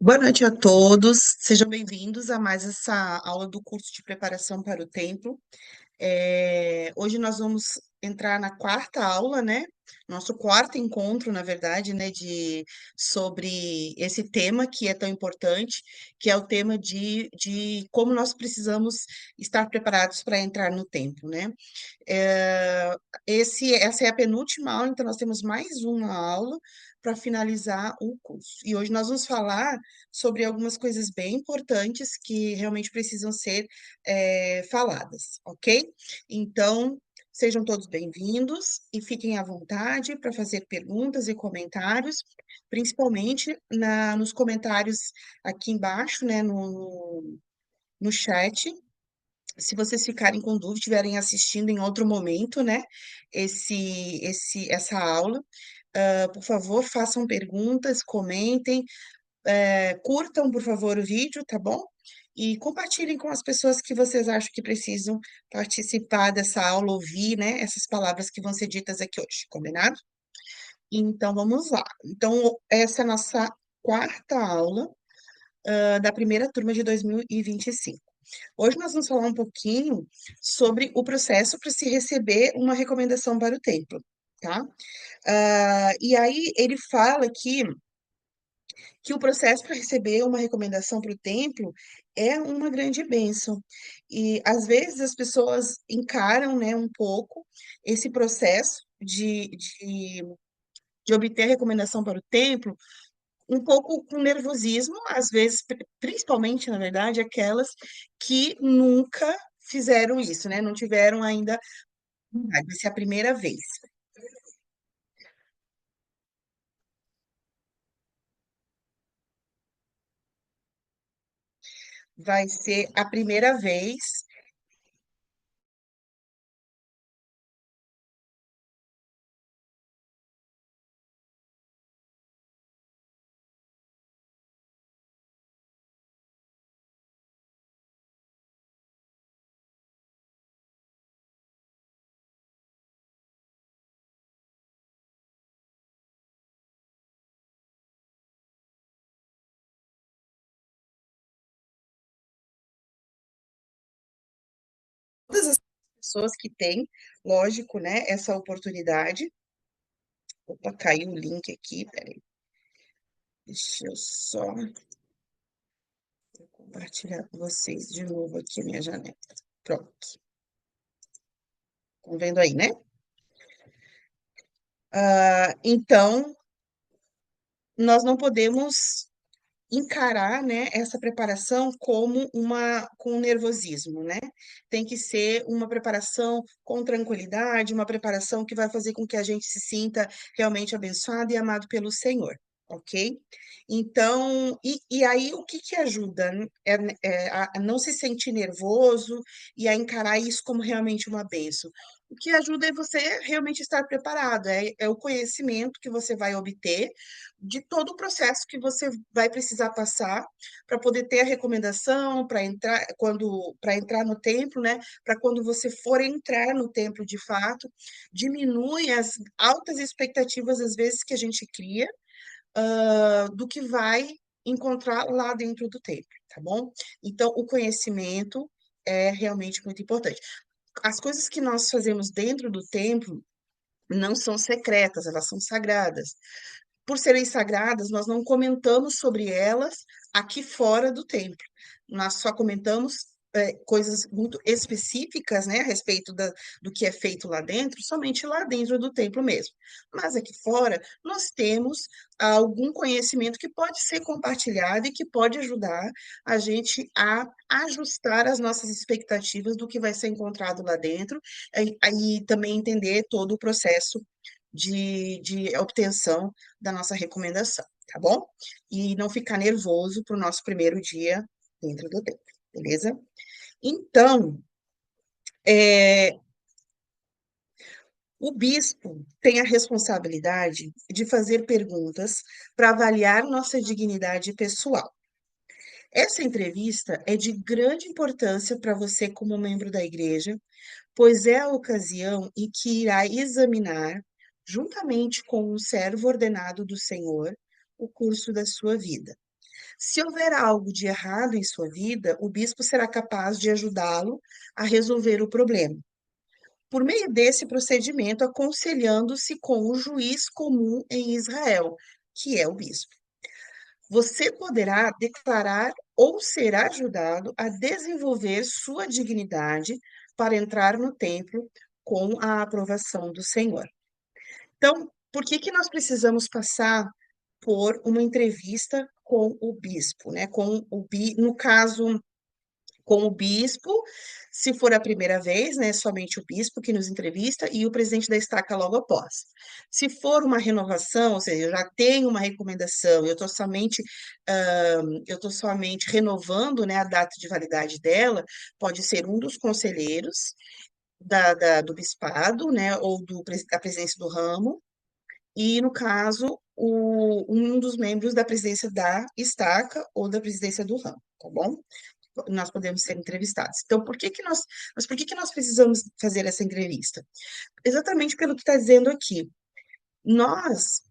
Boa noite a todos, sejam bem-vindos a mais essa aula do curso de preparação para o templo. Hoje nós vamos entrar na quarta aula, né? Nosso quarto encontro, na verdade, né, sobre esse tema que é tão importante, que é o tema de como nós precisamos estar preparados para entrar no templo, né? É, essa é a penúltima aula, então nós temos mais uma aula para finalizar o curso. E hoje nós vamos falar sobre algumas coisas bem importantes que realmente precisam ser faladas, ok? Então, sejam todos bem-vindos e fiquem à vontade para fazer perguntas e comentários, principalmente nos comentários aqui embaixo, né, no chat. Se vocês ficarem com dúvida, estiverem assistindo em outro momento, né, essa aula, por favor, façam perguntas, comentem, curtam, por favor, o vídeo, tá bom? E compartilhem com as pessoas que vocês acham que precisam participar dessa aula, ouvir, né, essas palavras que vão ser ditas aqui hoje, combinado? Então, vamos lá. Então, essa é a nossa quarta aula, da primeira turma de 2025. Hoje nós vamos falar um pouquinho sobre o processo para se receber uma recomendação para o templo, tá? E aí ele fala que o processo para receber uma recomendação para o templo é uma grande bênção. E às vezes as pessoas encaram, né, um pouco esse processo de obter recomendação para o templo um pouco com nervosismo, às vezes, principalmente, na verdade, aquelas que nunca fizeram isso, né? Não tiveram ainda, vai ser a primeira vez. Vai ser a primeira vez. Todas as pessoas que têm, lógico, né, essa oportunidade. Opa, caiu o link aqui, peraí. Deixa eu só compartilhar com vocês de novo aqui a minha janela. Pronto. Estão vendo aí, né? Então, nós não podemos encarar, né, essa preparação como com nervosismo, né? Tem que ser uma preparação com tranquilidade, uma preparação que vai fazer com que a gente se sinta realmente abençoado e amado pelo Senhor, ok? Então, e aí o que que ajuda a não se sentir nervoso e a encarar isso como realmente uma bênção? O que ajuda é você realmente estar preparado, é o conhecimento que você vai obter de todo o processo que você vai precisar passar para poder ter a recomendação para entrar no templo, né? Para quando você for entrar no templo de fato, diminui as altas expectativas às vezes que a gente cria do que vai encontrar lá dentro do templo, tá bom? Então, o conhecimento é realmente muito importante. As coisas que nós fazemos dentro do templo não são secretas, elas são sagradas. Por serem sagradas, nós não comentamos sobre elas aqui fora do templo. Nós só comentamos coisas muito específicas, né, a respeito do que é feito lá dentro, somente lá dentro do templo mesmo. Mas aqui fora, nós temos algum conhecimento que pode ser compartilhado e que pode ajudar a gente a ajustar as nossas expectativas do que vai ser encontrado lá dentro e também entender todo o processo de obtenção da nossa recomendação, tá bom? E não ficar nervoso para o nosso primeiro dia dentro do templo, beleza? Então, é, o bispo tem a responsabilidade de fazer perguntas para avaliar nossa dignidade pessoal. Essa entrevista é de grande importância para você, como membro da igreja, pois é a ocasião em que irá examinar, juntamente com um servo ordenado do Senhor, o curso da sua vida. Se houver algo de errado em sua vida, o bispo será capaz de ajudá-lo a resolver o problema, por meio desse procedimento, aconselhando-se com o juiz comum em Israel, que é o bispo. Você poderá declarar ou ser ajudado a desenvolver sua dignidade para entrar no templo com a aprovação do Senhor. Então, por que que nós precisamos passar por uma entrevista com o bispo, né? No caso, com o bispo, se for a primeira vez, né, somente o bispo que nos entrevista e o presidente da estaca logo após. Se for uma renovação, ou seja, eu já tenho uma recomendação, eu estou somente renovando, né, a data de validade dela, pode ser um dos conselheiros do bispado, né, ou da presidência do ramo, e, no caso, um dos membros da presidência da estaca ou da presidência do ramo, tá bom? Nós podemos ser entrevistados. Então, por que que nós precisamos fazer essa entrevista? Exatamente pelo que está dizendo aqui.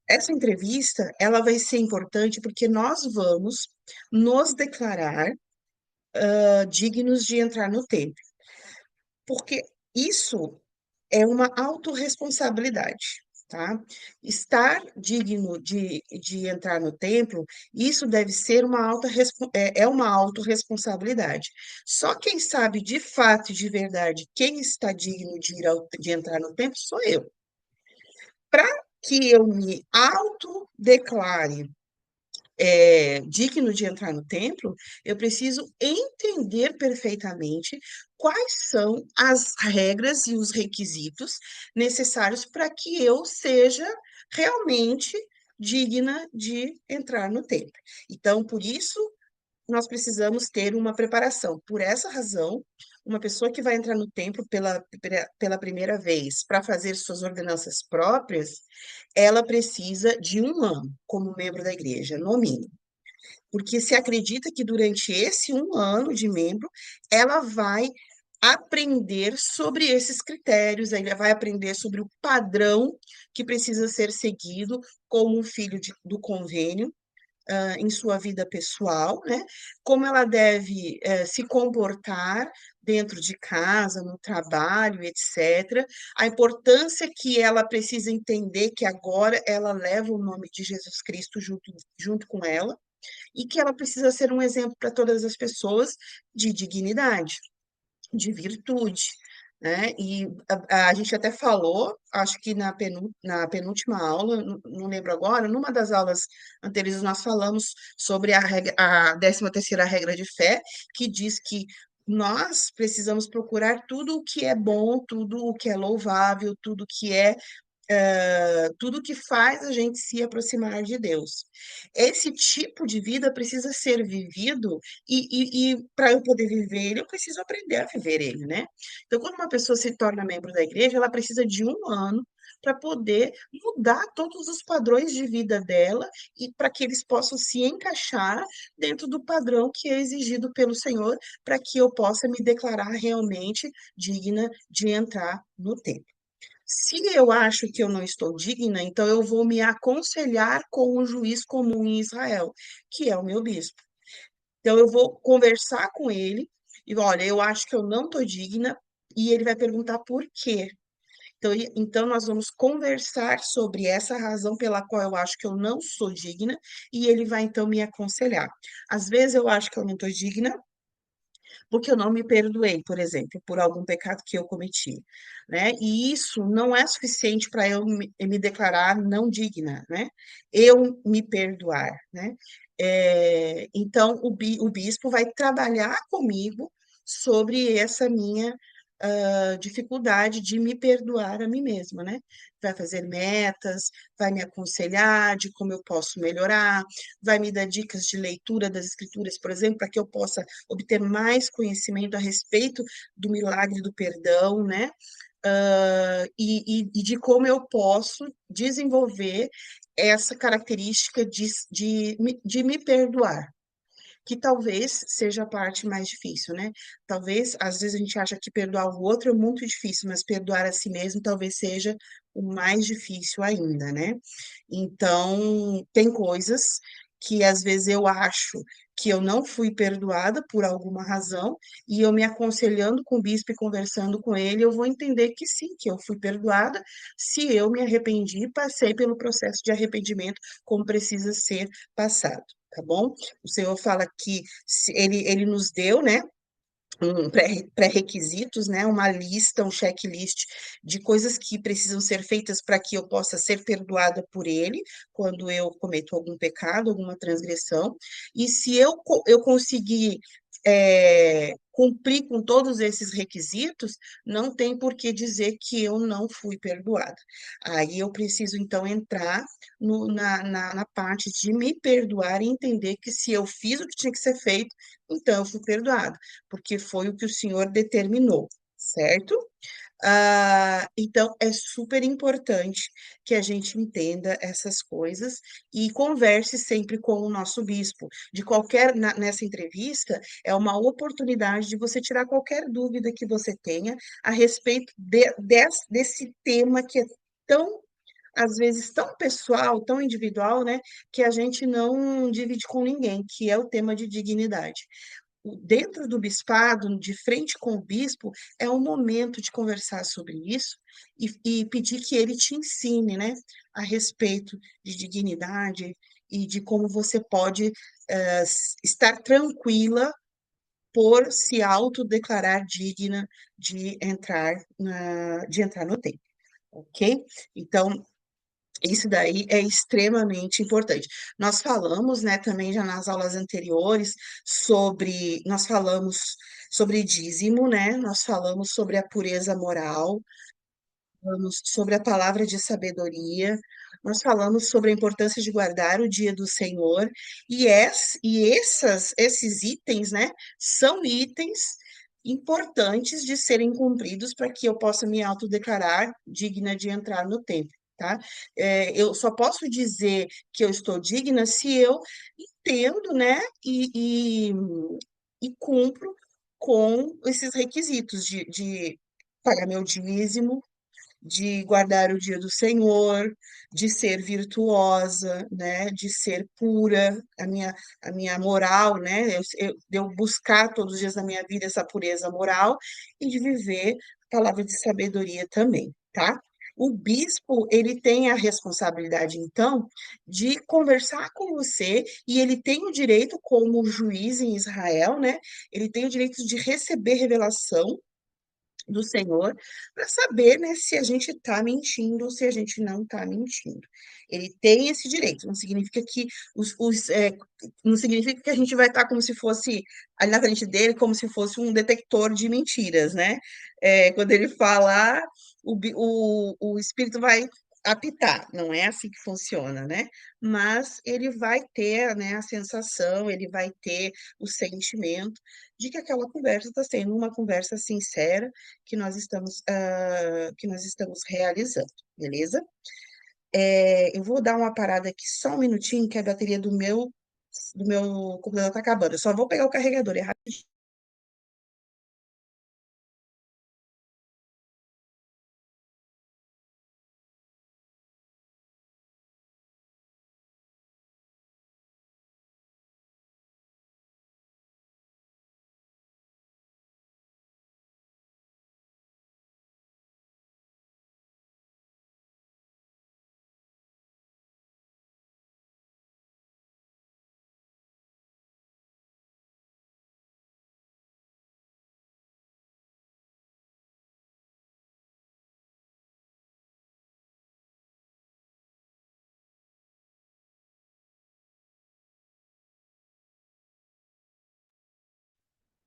Essa entrevista, ela vai ser importante porque nós vamos nos declarar dignos de entrar no templo. Porque isso é uma autorresponsabilidade, tá? Estar digno de entrar no templo, isso deve ser é uma autorresponsabilidade. Só quem sabe de fato e de verdade quem está digno de entrar no templo sou eu. Para que eu me autodeclare digno de entrar no templo, eu preciso entender perfeitamente quais são as regras e os requisitos necessários para que eu seja realmente digna de entrar no templo. Então, por isso, nós precisamos ter uma preparação. Por essa razão, uma pessoa que vai entrar no templo pela primeira vez para fazer suas ordenanças próprias, ela precisa de 1 ano como membro da igreja, no mínimo. Porque se acredita que durante esse 1 ano de membro, ela vai aprender sobre esses critérios, ela vai aprender sobre o padrão que precisa ser seguido como um filho do convênio, em sua vida pessoal, né? Como ela deve se comportar dentro de casa, no trabalho, etc. A importância que ela precisa entender que agora ela leva o nome de Jesus Cristo junto com ela, e que ela precisa ser um exemplo para todas as pessoas de dignidade, de virtude, né? E a gente até falou, acho que na penúltima aula, não lembro agora, numa das aulas anteriores nós falamos sobre a 13ª regra de fé, que diz que nós precisamos procurar tudo o que é bom, tudo o que é louvável, tudo que faz a gente se aproximar de Deus. Esse tipo de vida precisa ser vivido e para eu poder viver ele, eu preciso aprender a viver ele, né? Então, quando uma pessoa se torna membro da igreja, ela precisa de 1 ano para poder mudar todos os padrões de vida dela e para que eles possam se encaixar dentro do padrão que é exigido pelo Senhor, para que eu possa me declarar realmente digna de entrar no templo. Se eu acho que eu não estou digna, então eu vou me aconselhar com o juiz comum em Israel, que é o meu bispo. Então eu vou conversar com ele e olha, eu acho que eu não estou digna, e ele vai perguntar por quê. Então nós vamos conversar sobre essa razão pela qual eu acho que eu não sou digna, e ele vai então me aconselhar. Às vezes eu acho que eu não estou digna, porque eu não me perdoei, por exemplo, por algum pecado que eu cometi, né? E isso não é suficiente para eu me declarar não digna, né? Eu me perdoar, né? Então, o bispo vai trabalhar comigo sobre essa minha dificuldade de me perdoar a mim mesma, né? Vai fazer metas, vai me aconselhar de como eu posso melhorar, vai me dar dicas de leitura das escrituras, por exemplo, para que eu possa obter mais conhecimento a respeito do milagre do perdão, né? E de como eu posso desenvolver essa característica de me perdoar, que talvez seja a parte mais difícil, né? Talvez, às vezes, a gente acha que perdoar o outro é muito difícil, mas perdoar a si mesmo talvez seja o mais difícil ainda, né? Então, tem coisas que às vezes eu acho que eu não fui perdoada por alguma razão, e eu me aconselhando com o bispo e conversando com ele, eu vou entender que sim, que eu fui perdoada, se eu me arrependi e passei pelo processo de arrependimento como precisa ser passado, tá bom? O Senhor fala que ele nos deu, né? Pré-requisitos, né? Uma lista, um checklist de coisas que precisam ser feitas para que eu possa ser perdoada por ele quando eu cometo algum pecado, alguma transgressão. E se eu conseguir cumprir com todos esses requisitos, não tem por que dizer que eu não fui perdoada. Aí eu preciso, então, entrar na parte de me perdoar e entender que se eu fiz o que tinha que ser feito, então eu fui perdoada porque foi o que o Senhor determinou, certo? Então, é super importante que a gente entenda essas coisas e converse sempre com o nosso bispo. Nessa entrevista, é uma oportunidade de você tirar qualquer dúvida que você tenha a respeito desse tema que é tão, às vezes, tão pessoal, tão individual, né, que a gente não divide com ninguém, que é o tema de dignidade. Dentro do bispado, de frente com o bispo, é um momento de conversar sobre isso e pedir que ele te ensine, né, a respeito de dignidade e de como você pode estar tranquila por se autodeclarar digna de entrar no templo, ok? Então, isso daí é extremamente importante. Nós falamos, né, também já nas aulas anteriores nós falamos sobre dízimo, né? Nós falamos sobre a pureza moral, falamos sobre a palavra de sabedoria, nós falamos sobre a importância de guardar o dia do Senhor, esses itens, né, são itens importantes de serem cumpridos para que eu possa me autodeclarar digna de entrar no templo. Tá? Eu só posso dizer que eu estou digna se eu entendo, né, e cumpro com esses requisitos de pagar meu dízimo, de guardar o dia do Senhor, de ser virtuosa, né, de ser pura, a minha moral, né, de eu buscar todos os dias da minha vida essa pureza moral e de viver a palavra de sabedoria também, tá? O bispo, ele tem a responsabilidade, então, de conversar com você, e ele tem o direito, como juiz em Israel, né? Ele tem o direito de receber revelação do Senhor para saber, né, se a gente está mentindo ou se a gente não está mentindo. Ele tem esse direito, não significa que não significa que a gente vai estar como se fosse ali na frente dele, como se fosse um detector de mentiras, né? Quando ele falar, o espírito vai apitar, não é assim que funciona, né? Mas ele vai ter, né, a sensação, ele vai ter o sentimento de que aquela conversa está sendo uma conversa sincera que nós estamos realizando, beleza? Eu vou dar uma parada aqui só um minutinho, que a bateria do meu computador está acabando. Eu só vou pegar o carregador, é rapidinho.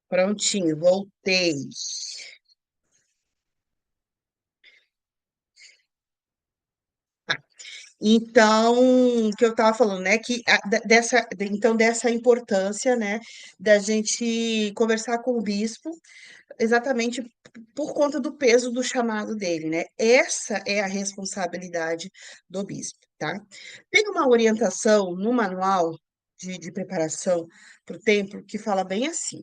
Prontinho, voltei. Então, o que eu estava falando, né, que dessa importância, né, da gente conversar com o bispo, exatamente por conta do peso do chamado dele, né? Essa é a responsabilidade do bispo, tá? Tem uma orientação no manual de preparação para o templo que fala bem assim: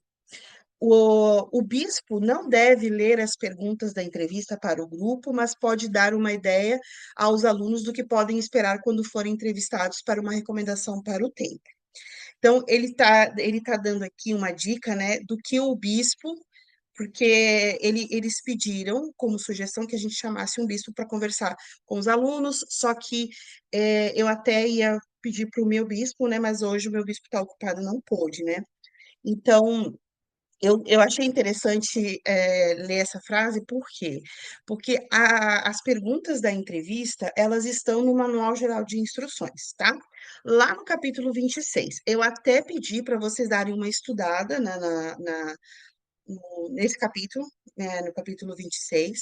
o bispo não deve ler as perguntas da entrevista para o grupo, mas pode dar uma ideia aos alunos do que podem esperar quando forem entrevistados para uma recomendação para o templo. Então, ele tá dando aqui uma dica, né, do que o bispo, porque eles pediram como sugestão que a gente chamasse um bispo para conversar com os alunos, só que eu até ia pedir para o meu bispo, né, mas hoje o meu bispo está ocupado, não pôde, né? Então, eu achei interessante ler essa frase, por quê? Porque as perguntas da entrevista, elas estão no Manual Geral de Instruções, tá? Lá no capítulo 26. Eu até pedi para vocês darem uma estudada nesse capítulo, né, no capítulo 26.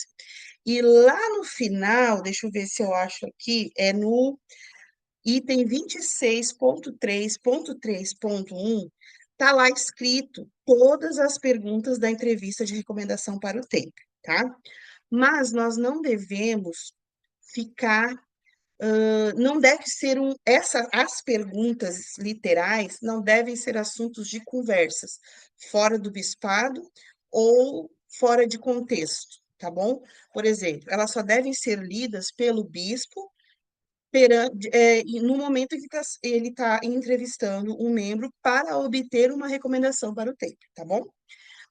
E lá no final, deixa eu ver se eu acho aqui, é no item 26.3.3.1, está lá escrito todas as perguntas da entrevista de recomendação para o tempo, tá? Mas nós não devemos ficar, não deve ser as perguntas literais não devem ser assuntos de conversas fora do bispado ou fora de contexto, tá bom? Por exemplo, elas só devem ser lidas pelo bispo e no momento em que ele está entrevistando um membro para obter uma recomendação para o tempo, tá bom?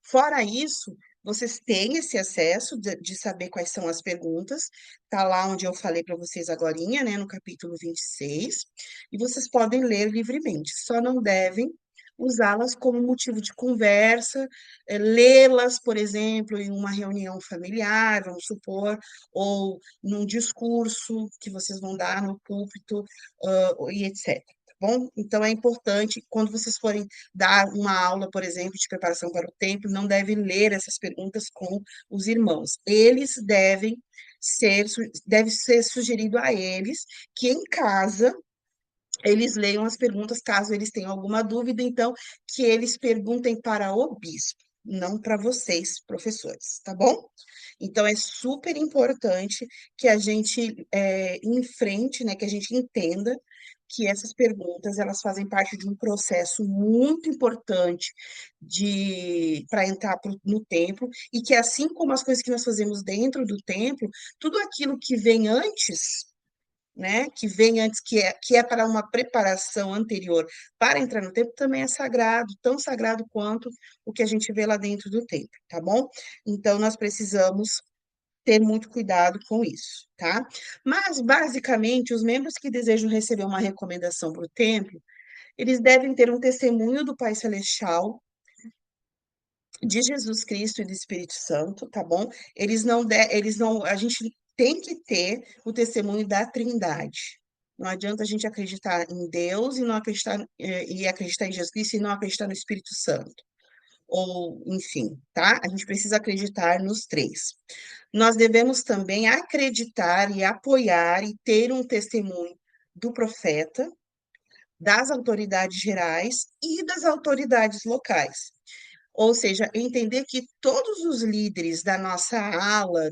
Fora isso, vocês têm esse acesso de saber quais são as perguntas, tá lá onde eu falei para vocês agorinha, né, no capítulo 26, e vocês podem ler livremente, só não devem usá-las como motivo de conversa, lê-las, por exemplo, em uma reunião familiar, vamos supor, ou num discurso que vocês vão dar no púlpito, e etc. Tá bom? Então, é importante, quando vocês forem dar uma aula, por exemplo, de preparação para o templo, não devem ler essas perguntas com os irmãos. Deve ser sugerido a eles que em casa eles leiam as perguntas, caso eles tenham alguma dúvida, então, que eles perguntem para o bispo, não para vocês, professores, tá bom? Então, é super importante que a gente enfrente, né, que a gente entenda que essas perguntas, elas fazem parte de um processo muito importante para entrar no templo, e que assim como as coisas que nós fazemos dentro do templo, tudo aquilo que vem antes, né, que vem antes, que é para uma preparação anterior para entrar no templo, também é sagrado, tão sagrado quanto o que a gente vê lá dentro do templo, tá bom? Então, nós precisamos ter muito cuidado com isso, tá? Mas, basicamente, os membros que desejam receber uma recomendação para o templo, eles devem ter um testemunho do Pai Celestial, de Jesus Cristo e do Espírito Santo, tá bom? A gente tem que ter o testemunho da Trindade. Não adianta a gente acreditar em Deus e não acreditar e acreditar em Jesus Cristo e não acreditar no Espírito Santo. Ou, enfim, tá? A gente precisa acreditar nos três. Nós devemos também acreditar e apoiar e ter um testemunho do profeta, das autoridades gerais e das autoridades locais. Ou seja, entender que todos os líderes da nossa ala,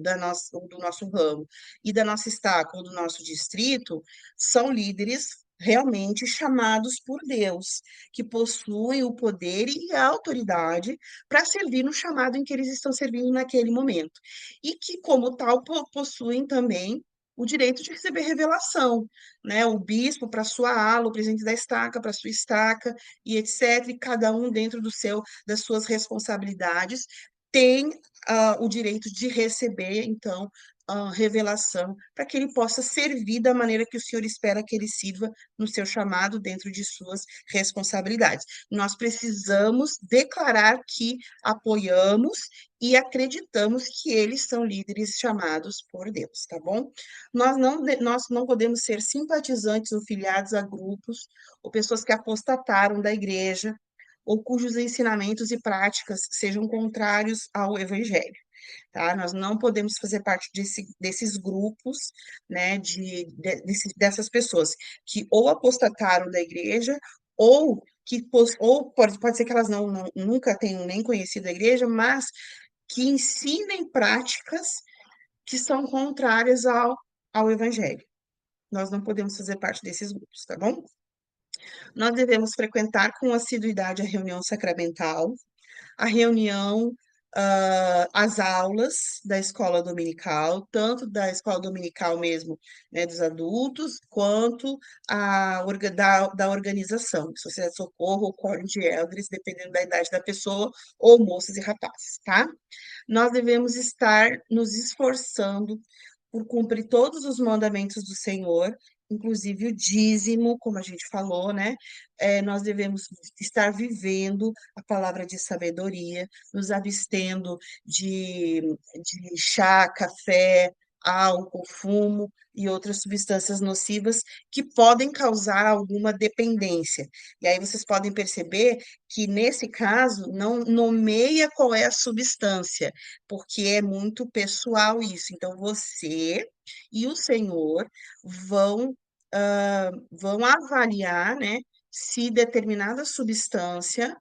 ou do nosso ramo, e da nossa estaca ou do nosso distrito, são líderes realmente chamados por Deus, que possuem o poder e a autoridade para servir no chamado em que eles estão servindo naquele momento. E que, como tal, possuem também o direito de receber revelação, né? O bispo para sua ala, o presidente da estaca para sua estaca, e etc. E cada um dentro das suas responsabilidades tem o direito de receber, então, revelação, para que ele possa servir da maneira que o Senhor espera que ele sirva no seu chamado, dentro de suas responsabilidades. Nós precisamos declarar que apoiamos e acreditamos que eles são líderes chamados por Deus, tá bom? Nós não podemos ser simpatizantes ou filiados a grupos ou pessoas que apostataram da igreja ou cujos ensinamentos e práticas sejam contrários ao evangelho, tá? Nós não podemos fazer parte desses grupos, né, dessas pessoas que ou apostataram da igreja ou ou pode ser que elas nunca tenham nem conhecido a igreja, mas que ensinem práticas que são contrárias ao evangelho. Nós não podemos fazer parte desses grupos, tá bom? Nós devemos frequentar com assiduidade a reunião sacramental, a reunião as aulas da escola dominical, tanto da escola dominical mesmo, né, dos adultos, quanto da organização, Sociedade de Socorro ou Quórum de Elders, dependendo da idade da pessoa, ou moças e rapazes, tá? Nós devemos estar nos esforçando por cumprir todos os mandamentos do Senhor, inclusive o dízimo, como a gente falou, né? Nós devemos estar vivendo a palavra de sabedoria, nos abstendo de chá, café, álcool, fumo e outras substâncias nocivas que podem causar alguma dependência. E aí vocês podem perceber que, nesse caso, não nomeia qual é a substância, porque é muito pessoal isso. Então, você e o Senhor vão, vão avaliar, né, se determinada substância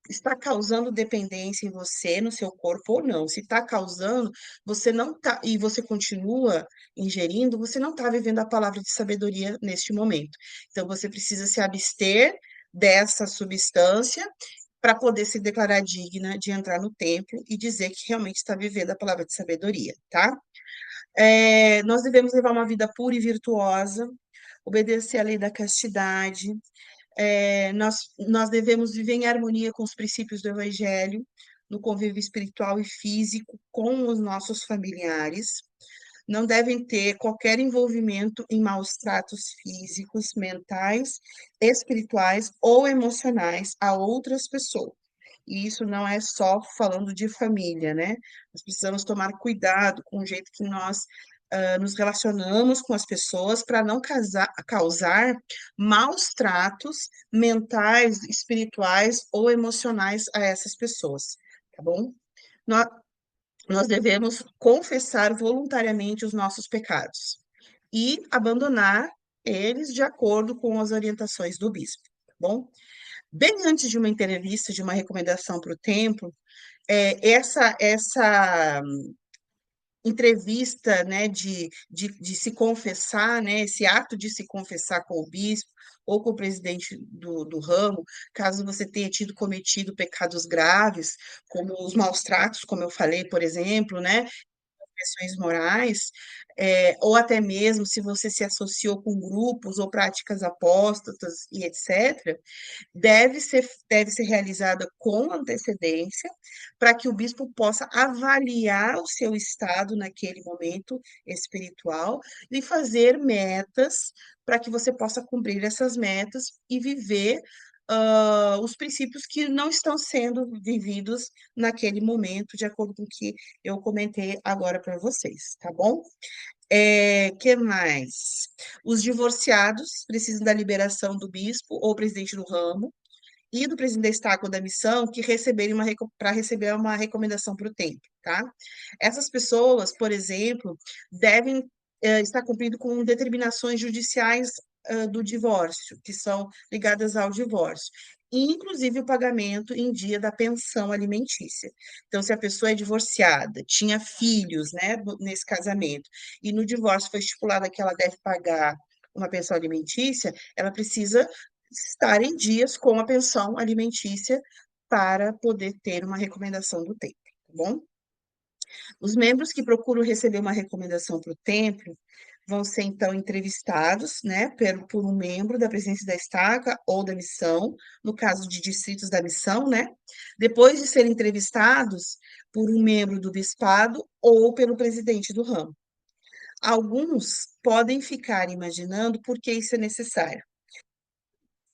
está causando dependência em você, no seu corpo ou não. Se está causando, você não tá, e você continua ingerindo, você não está vivendo a palavra de sabedoria neste momento. Então, você precisa se abster dessa substância para poder se declarar digna de entrar no templo e dizer que realmente está vivendo a palavra de sabedoria, tá? Nós devemos levar uma vida pura e virtuosa, obedecer à lei da castidade, nós devemos viver em harmonia com os princípios do Evangelho, no convívio espiritual e físico com os nossos familiares, não devem ter qualquer envolvimento em maus tratos físicos, mentais, espirituais ou emocionais a outras pessoas. E isso não é só falando de família, né? Nós precisamos tomar cuidado com o jeito que nós nos relacionamos com as pessoas para não causar maus tratos mentais, espirituais ou emocionais a essas pessoas, tá bom? Nós, nós devemos confessar voluntariamente os nossos pecados e abandonar eles de acordo com as orientações do bispo, tá bom? Bem antes de uma entrevista, de uma recomendação para o templo, essa entrevista, né, de se confessar, né, esse ato de se confessar com o bispo ou com o presidente do ramo, caso você tenha cometido pecados graves, como os maus tratos, como eu falei, por exemplo, né, questões morais, ou até mesmo se você se associou com grupos ou práticas apóstatas e etc., deve ser realizada com antecedência, para que o bispo possa avaliar o seu estado naquele momento espiritual e fazer metas para que você possa cumprir essas metas e viver os princípios que não estão sendo vividos naquele momento, de acordo com o que eu comentei agora para vocês, tá bom? Que mais? Os divorciados precisam da liberação do bispo ou presidente do ramo e do presidente da estaca ou da missão que receberem para receber uma recomendação para o templo, tá? Essas pessoas, por exemplo, devem estar cumprindo com determinações judiciais do divórcio, que são ligadas ao divórcio, e inclusive o pagamento em dia da pensão alimentícia. Então, se a pessoa é divorciada, tinha filhos, né, nesse casamento, e no divórcio foi estipulado que ela deve pagar uma pensão alimentícia, ela precisa estar em dias com a pensão alimentícia para poder ter uma recomendação do templo, tá bom? Os membros que procuram receber uma recomendação para o templo vão ser, então, entrevistados, né, por um membro da presidência da estaca ou da missão, no caso de distritos da missão, né? Depois de serem entrevistados por um membro do bispado ou pelo presidente do ramo. Alguns podem ficar imaginando por que isso é necessário.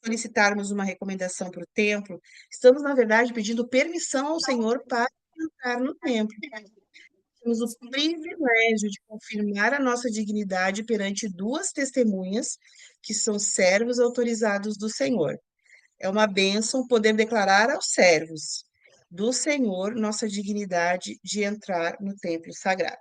Solicitarmos uma recomendação para o templo, estamos, na verdade, pedindo permissão ao Senhor para entrar no templo. Temos o privilégio de confirmar a nossa dignidade perante duas testemunhas, que são servos autorizados do Senhor. É uma bênção poder declarar aos servos do Senhor nossa dignidade de entrar no templo sagrado.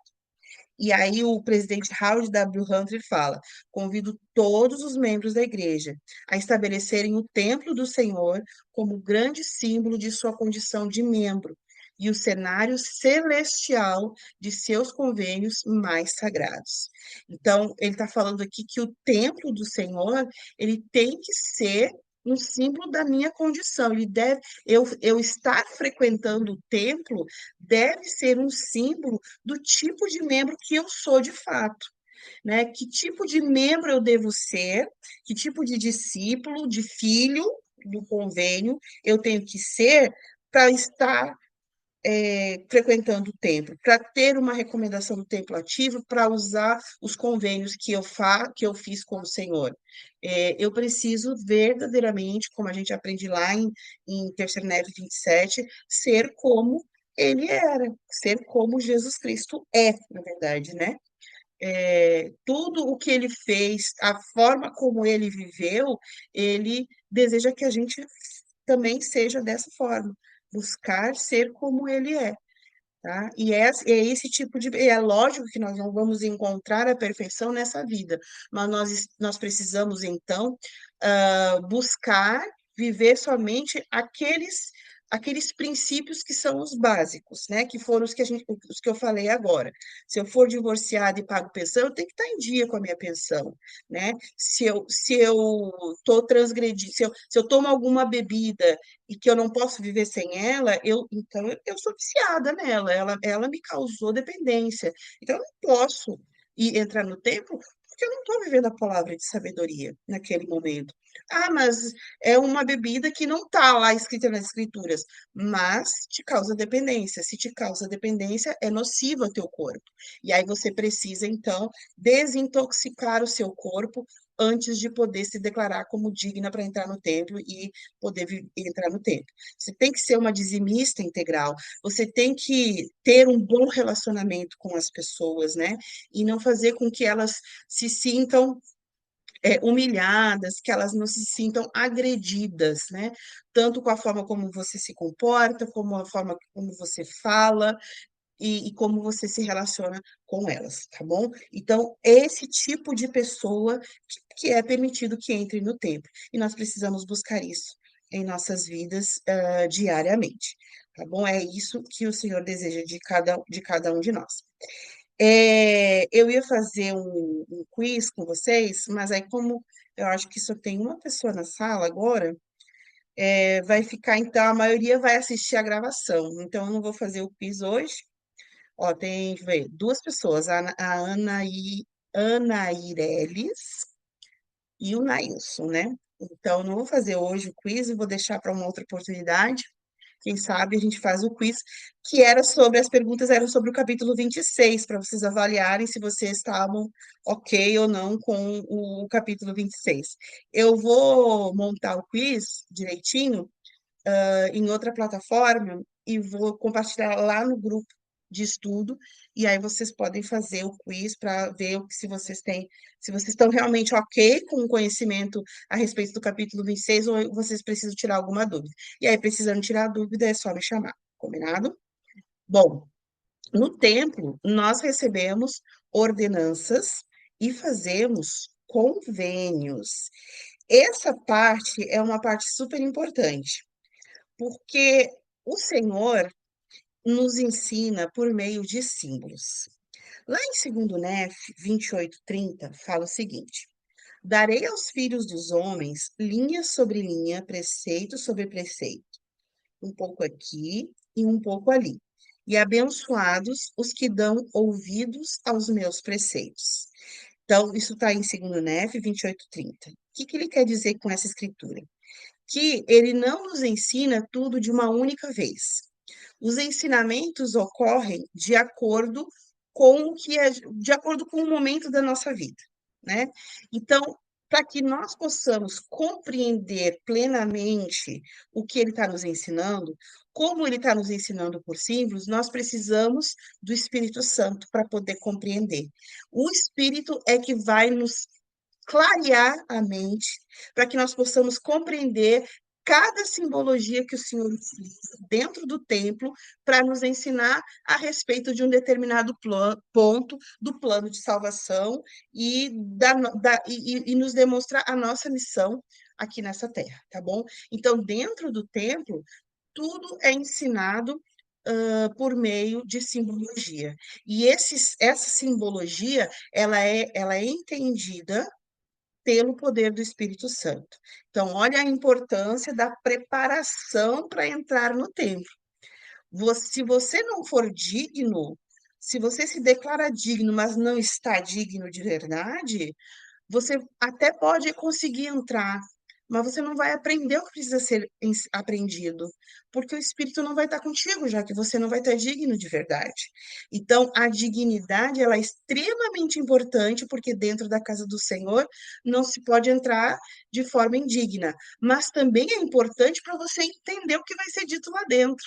E aí o presidente Howard W. Hunter fala: convido todos os membros da igreja a estabelecerem o templo do Senhor como grande símbolo de sua condição de membro e o cenário celestial de seus convênios mais sagrados. Então, ele está falando aqui que o templo do Senhor, ele tem que ser um símbolo da minha condição. Ele deve, eu estar frequentando o templo deve ser um símbolo do tipo de membro que eu sou de fato, né? Que tipo de membro eu devo ser, que tipo de discípulo, de filho do convênio eu tenho que ser para estar frequentando o templo, para ter uma recomendação do templo ativo, para usar os convênios que eu fiz com o Senhor. Eu preciso verdadeiramente, como a gente aprende lá em 3 Nefe 27, ser como ele era, ser como Jesus Cristo é, na verdade, né? Tudo o que ele fez, a forma como ele viveu, ele deseja que a gente também seja dessa forma, buscar ser como ele é. Tá? E é esse tipo de. É lógico que nós não vamos encontrar a perfeição nessa vida, mas nós precisamos, então, buscar viver somente aqueles princípios que são os básicos, né? Que foram os que eu falei agora. Se eu for divorciada e pago pensão, eu tenho que estar em dia com a minha pensão, né? Se eu estou transgredindo, se eu tomo alguma bebida e que eu não posso viver sem ela, então eu sou viciada nela, ela me causou dependência. Então eu não posso entrar no templo porque eu não estou vivendo a palavra de sabedoria naquele momento. Ah, mas é uma bebida que não está lá escrita nas escrituras, mas te causa dependência. Se te causa dependência, é nociva ao teu corpo. E aí você precisa, então, desintoxicar o seu corpo antes de poder se declarar como digna para entrar no templo e poder entrar no templo. Você tem que ser uma dizimista integral, você tem que ter um bom relacionamento com as pessoas, né? E não fazer com que elas se sintam humilhadas, que elas não se sintam agredidas, né? Tanto com a forma como você se comporta, como a forma como você fala, e como você se relaciona com elas, tá bom? Então, esse tipo de pessoa que é permitido que entre no templo. E nós precisamos buscar isso em nossas vidas diariamente, tá bom? É isso que o Senhor deseja de cada um de nós. Eu ia fazer um quiz com vocês, mas aí, como eu acho que só tem uma pessoa na sala agora, vai ficar, então, a maioria vai assistir a gravação. Então, eu não vou fazer o quiz hoje. Ó, tem, deixa eu ver, duas pessoas, a Ana Ireles e o Nailson, né? Então, não vou fazer hoje o quiz, vou deixar para uma outra oportunidade. Quem sabe a gente faz o quiz, que era sobre, as perguntas eram sobre o capítulo 26, para vocês avaliarem se vocês estavam ok ou não com o capítulo 26. Eu vou montar o quiz direitinho, em outra plataforma e vou compartilhar lá no grupo de estudo, e aí vocês podem fazer o quiz para ver se vocês têm, se vocês estão realmente ok com o conhecimento a respeito do capítulo 26 ou vocês precisam tirar alguma dúvida. E aí, precisando tirar dúvida, é só me chamar, combinado? Bom, no templo, nós recebemos ordenanças e fazemos convênios. Essa parte é uma parte super importante, porque o Senhor nos ensina por meio de símbolos. Lá em 2 Nef 28:30, fala o seguinte: Darei aos filhos dos homens linha sobre linha, preceito sobre preceito, um pouco aqui e um pouco ali. E abençoados os que dão ouvidos aos meus preceitos. Então, isso está em 2 Nef 28:30. O que ele quer dizer com essa escritura? Que ele não nos ensina tudo de uma única vez. Os ensinamentos ocorrem de acordo com o momento da nossa vida, né? Então, para que nós possamos compreender plenamente o que ele está nos ensinando, como ele está nos ensinando por símbolos, nós precisamos do Espírito Santo para poder compreender. O Espírito é que vai nos clarear a mente, para que nós possamos compreender cada simbologia que o Senhor utiliza dentro do templo para nos ensinar a respeito de um determinado ponto do plano de salvação e nos demonstrar a nossa missão aqui nessa terra, tá bom? Então, dentro do templo, tudo é ensinado por meio de simbologia. E essa simbologia, ela é entendida pelo poder do Espírito Santo. Então, olha a importância da preparação para entrar no templo. Se você não for digno, se você se declara digno, mas não está digno de verdade, você até pode conseguir entrar, mas você não vai aprender o que precisa ser aprendido, porque o Espírito não vai estar contigo, já que você não vai estar digno de verdade. Então, a dignidade, ela é extremamente importante, porque dentro da casa do Senhor não se pode entrar de forma indigna, mas também é importante para você entender o que vai ser dito lá dentro,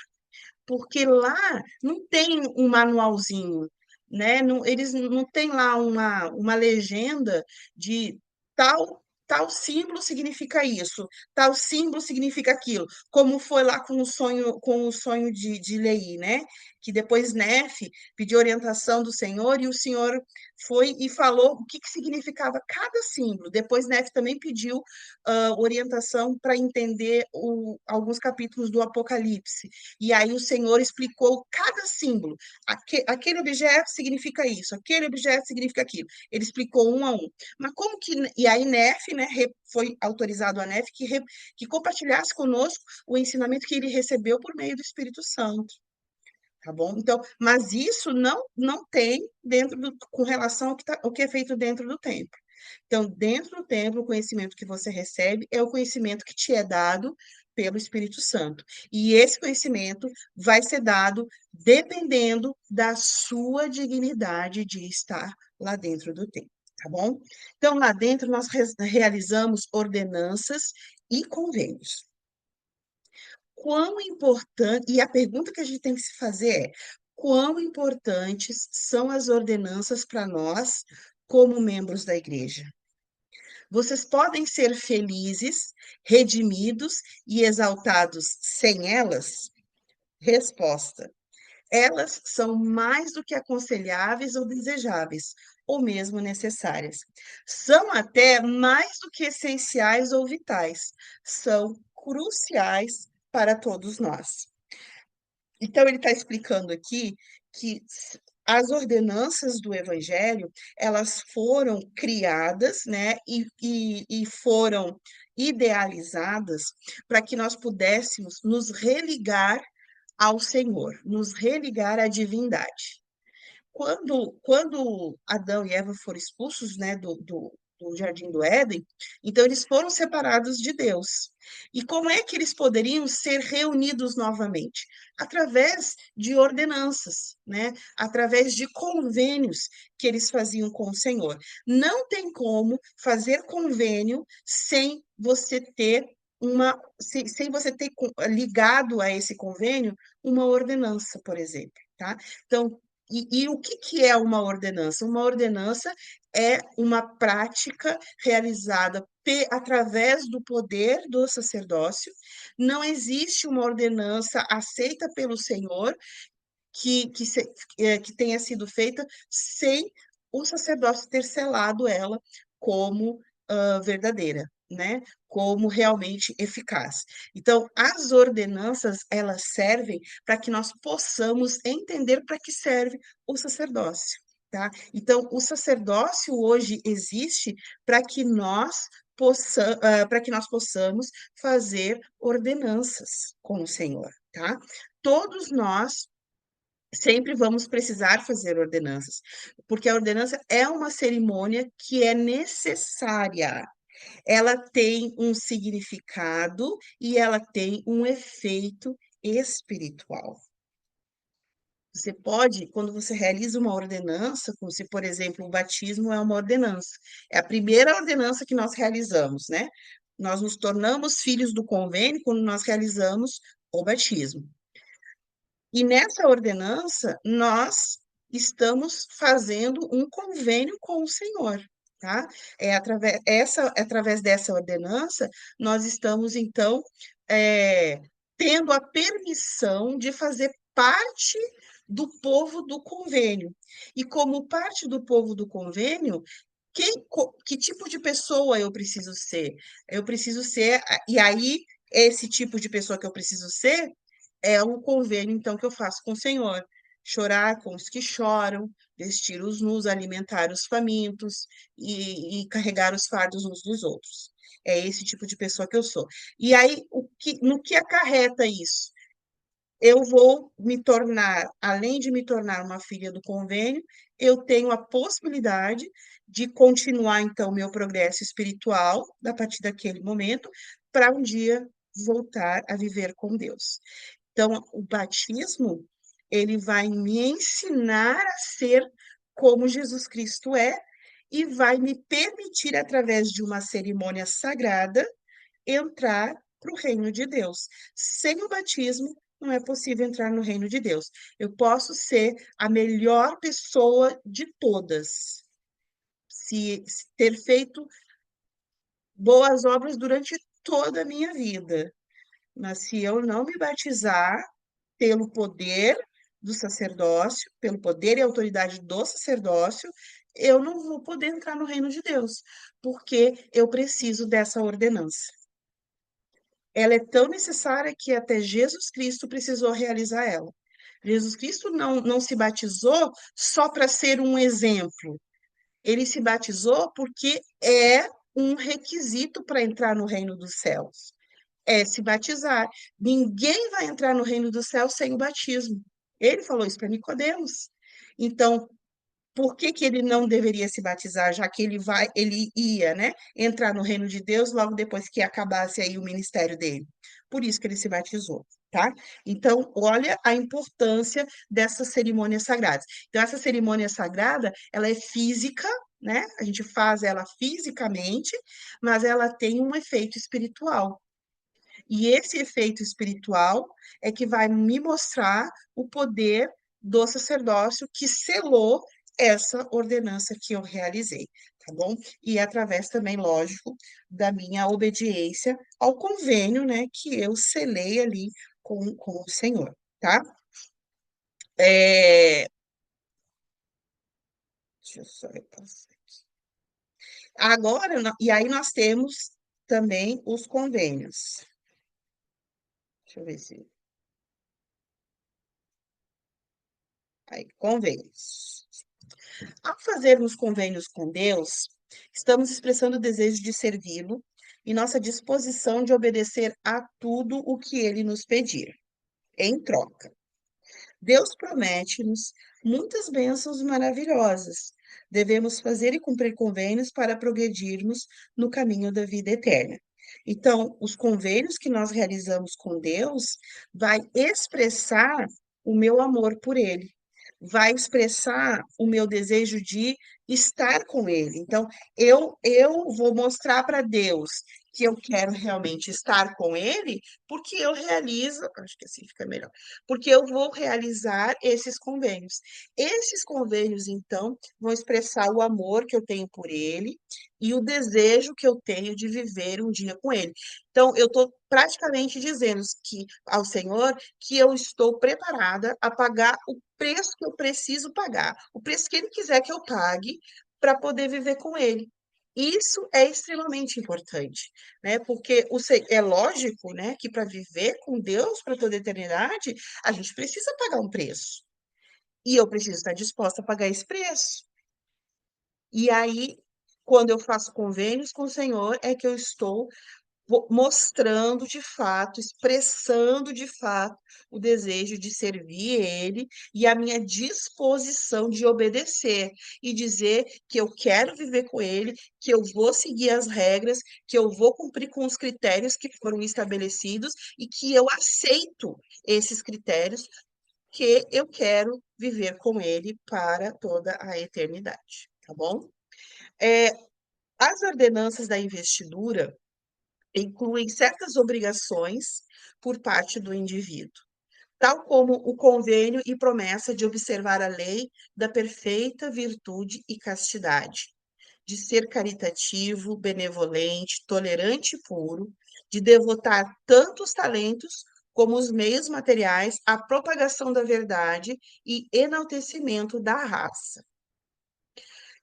porque lá não tem um manualzinho, né? Não, eles não têm lá uma legenda de tal símbolo significa isso, tal símbolo significa aquilo, como foi lá com o sonho de Leí, né? Que depois Nefe pediu orientação do Senhor e o Senhor foi e falou o que significava cada símbolo. Depois Nefe também pediu orientação para entender alguns capítulos do Apocalipse. E aí o Senhor explicou cada símbolo. Aquele objeto significa isso, aquele objeto significa aquilo. Ele explicou um a um. Mas como que. E aí, Nefe, né, foi autorizado a Nefe que compartilhasse conosco o ensinamento que ele recebeu por meio do Espírito Santo. Tá bom? Então, mas isso não tem com relação ao que é feito dentro do templo. Então, dentro do templo, o conhecimento que você recebe é o conhecimento que te é dado pelo Espírito Santo. E esse conhecimento vai ser dado dependendo da sua dignidade de estar lá dentro do templo, tá bom? Então, lá dentro, nós realizamos ordenanças e convênios. Quão importante, e a pergunta que a gente tem que se fazer é: quão importantes são as ordenanças para nós, como membros da igreja? Vocês podem ser felizes, redimidos e exaltados sem elas? Resposta: elas são mais do que aconselháveis ou desejáveis, ou mesmo necessárias. São até mais do que essenciais ou vitais. São cruciais para todos nós. Então, ele está explicando aqui que as ordenanças do Evangelho, elas foram criadas, né, e foram idealizadas para que nós pudéssemos nos religar ao Senhor, nos religar à divindade. Quando Adão e Eva foram expulsos, né, do Jardim do Éden, então eles foram separados de Deus. E como é que eles poderiam ser reunidos novamente? Através de ordenanças, né? Através de convênios que eles faziam com o Senhor. Não tem como fazer convênio sem você ter sem você ter ligado a esse convênio uma ordenança, por exemplo, tá? Então, e o que é uma ordenança? Uma ordenança é uma prática realizada através do poder do sacerdócio. Não existe uma ordenança aceita pelo Senhor que tenha sido feita sem o sacerdócio ter selado ela como verdadeira, né? Como realmente eficaz. Então, as ordenanças, elas servem para que nós possamos entender para que serve o sacerdócio, tá? Então, o sacerdócio hoje existe para que para que nós possamos fazer ordenanças com o Senhor, tá? Todos nós sempre vamos precisar fazer ordenanças, porque a ordenança é uma cerimônia que é necessária. Ela tem um significado e ela tem um efeito espiritual. Você pode, quando você realiza uma ordenança, como se, por exemplo, o batismo é uma ordenança, é a primeira ordenança que nós realizamos, né? Nós nos tornamos filhos do convênio quando nós realizamos o batismo. E nessa ordenança, nós estamos fazendo um convênio com o Senhor, tá? Através dessa ordenança, nós estamos, então, é, tendo a permissão de fazer parte do povo do convênio. E como parte do povo do convênio, que tipo de pessoa eu preciso ser? Eu preciso ser, e aí, esse tipo de pessoa que eu preciso ser é um convênio, então, que eu faço com o Senhor. Chorar com os que choram, vestir os nus, alimentar os famintos e carregar os fardos uns dos outros. É esse tipo de pessoa que eu sou. E aí, no que acarreta isso? Eu vou me tornar, além de me tornar uma filha do convênio, eu tenho a possibilidade de continuar, então, meu progresso espiritual, a partir daquele momento, para um dia voltar a viver com Deus. Então, o batismo, ele vai me ensinar a ser como Jesus Cristo é e vai me permitir, através de uma cerimônia sagrada, entrar para o reino de Deus. Sem o batismo, não é possível entrar no reino de Deus. Eu posso ser a melhor pessoa de todas, se ter feito boas obras durante toda a minha vida. Mas se eu não me batizar pelo poder do sacerdócio, pelo poder e autoridade do sacerdócio, eu não vou poder entrar no reino de Deus, porque eu preciso dessa ordenança. Ela é tão necessária que até Jesus Cristo precisou realizar ela. Jesus Cristo não se batizou só para ser um exemplo. Ele se batizou porque é um requisito para entrar no reino dos céus. É se batizar. Ninguém vai entrar no reino dos céus sem o batismo. Ele falou isso para Nicodemos. Então, por que que ele não deveria se batizar, já que ele ia, né, entrar no reino de Deus logo depois que acabasse aí o ministério dele? Por isso que ele se batizou, tá? Então, olha a importância dessas cerimônias sagradas. Então, essa cerimônia sagrada, ela é física, né? A gente faz ela fisicamente, mas ela tem um efeito espiritual. E esse efeito espiritual é que vai me mostrar o poder do sacerdócio que selou essa ordenança que eu realizei, tá bom? E através também, lógico, da minha obediência ao convênio, né, que eu selei ali com o Senhor, tá? É, deixa eu só repassar. Agora, e aí nós temos também os convênios. Deixa eu ver se. Aí, convênios. Ao fazermos convênios com Deus, estamos expressando o desejo de servi-lo e nossa disposição de obedecer a tudo o que ele nos pedir. Em troca, Deus promete-nos muitas bênçãos maravilhosas. Devemos fazer e cumprir convênios para progredirmos no caminho da vida eterna. Então, os convênios que nós realizamos com Deus vai expressar o meu amor por ele, vai expressar o meu desejo de estar com ele. Então, eu vou mostrar para Deus que eu quero realmente estar com ele, porque eu realizo, acho que assim fica melhor, porque eu vou realizar esses convênios. Esses convênios, então, vão expressar o amor que eu tenho por ele e o desejo que eu tenho de viver um dia com ele. Então, eu estou praticamente dizendo que ao Senhor que eu estou preparada a pagar o preço que eu preciso pagar, o preço que ele quiser que eu pague para poder viver com ele. Isso é extremamente importante, né? Porque é lógico, né, que para viver com Deus para toda a eternidade, a gente precisa pagar um preço. E eu preciso estar disposta a pagar esse preço. E aí, quando eu faço convênios com o Senhor, é que eu estou mostrando de fato, expressando de fato o desejo de servir Ele e a minha disposição de obedecer e dizer que eu quero viver com Ele, que eu vou seguir as regras, que eu vou cumprir com os critérios que foram estabelecidos e que eu aceito esses critérios, que eu quero viver com Ele para toda a eternidade, tá bom? É, as ordenanças da investidura incluem certas obrigações por parte do indivíduo, tal como o convênio e promessa de observar a lei da perfeita virtude e castidade, de ser caritativo, benevolente, tolerante e puro, de devotar tanto os talentos como os meios materiais à propagação da verdade e enaltecimento da raça,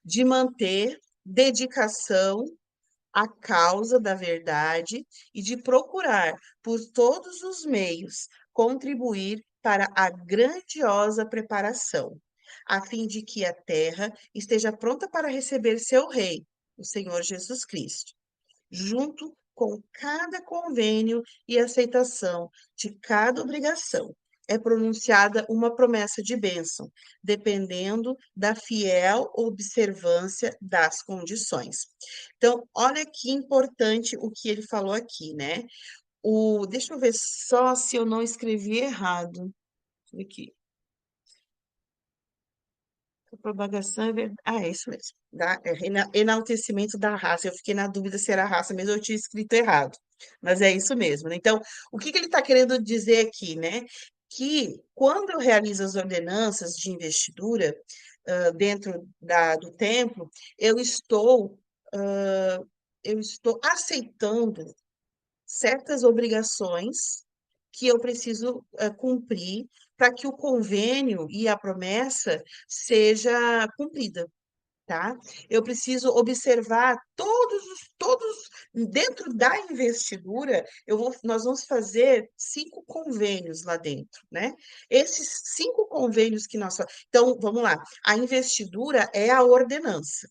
de manter dedicação a causa da verdade e de procurar, por todos os meios, contribuir para a grandiosa preparação, a fim de que a terra esteja pronta para receber seu Rei, o Senhor Jesus Cristo, junto com cada convênio e aceitação de cada obrigação. É pronunciada uma promessa de bênção, dependendo da fiel observância das condições. Então, olha que importante o que ele falou aqui, né? Deixa eu ver só se eu não escrevi errado. Aqui. A propagação é verdade. Ah, é isso mesmo. Enaltecimento da raça. Eu fiquei na dúvida se era raça mesmo, eu tinha escrito errado. Mas é isso mesmo, né? Então, o que que ele está querendo dizer aqui, né? Que quando eu realizo as ordenanças de investidura, dentro do templo, eu estou, ah, eu estou aceitando certas obrigações que eu preciso cumprir para que o convênio e a promessa seja cumprida, tá? Eu preciso observar dentro da investidura, nós vamos fazer 5 convênios lá dentro, né? Esses 5 convênios que nós, então, vamos lá, a investidura é a ordenança.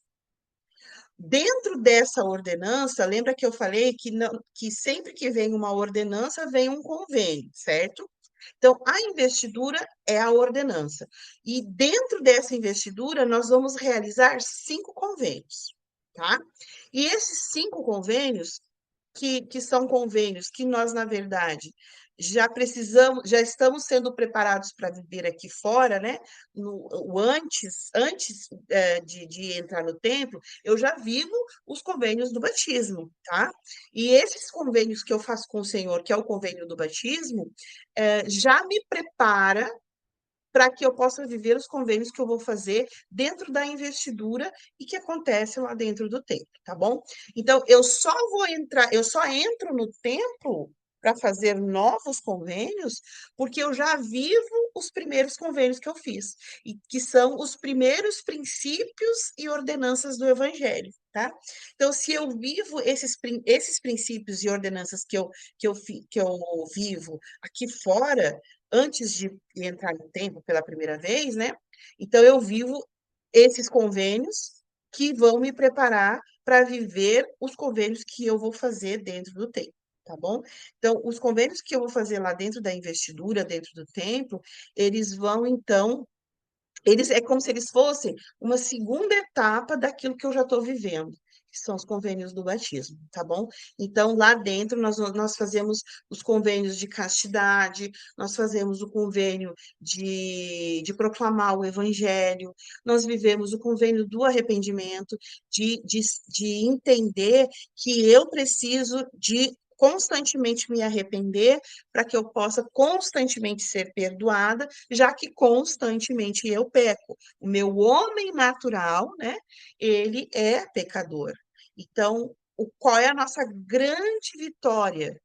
Dentro dessa ordenança, lembra que eu falei que, que sempre que vem uma ordenança, vem um convênio, certo? Então, a investidura é a ordenança. E dentro dessa investidura, nós vamos realizar 5 convênios, tá? E esses 5 convênios, que são convênios que nós, na verdade, já precisamos, já estamos sendo preparados para viver aqui fora, né? Antes de entrar no templo, eu já vivo os convênios do batismo, tá? E esses convênios que eu faço com o Senhor, que é o convênio do batismo, já me prepara para que eu possa viver os convênios que eu vou fazer dentro da investidura e que acontece lá dentro do templo, tá bom? Então, eu só entro no templo para fazer novos convênios, porque eu já vivo os primeiros convênios que eu fiz, e que são os primeiros princípios e ordenanças do Evangelho, tá? Então, se eu vivo esses princípios e ordenanças que eu vivo aqui fora, antes de entrar no templo pela primeira vez, né? Então, eu vivo esses convênios que vão me preparar para viver os convênios que eu vou fazer dentro do templo, tá bom? Então, os convênios que eu vou fazer lá dentro da investidura, dentro do templo, eles vão, então, é como se eles fossem uma segunda etapa daquilo que eu já estou vivendo, que são os convênios do batismo, tá bom? Então, lá dentro, nós fazemos os convênios de castidade, nós fazemos o convênio de proclamar o evangelho, nós vivemos o convênio do arrependimento, de entender que eu preciso de constantemente me arrepender para que eu possa constantemente ser perdoada, já que constantemente eu peco. O meu homem natural, né, ele é pecador. Então, qual é a nossa grande vitória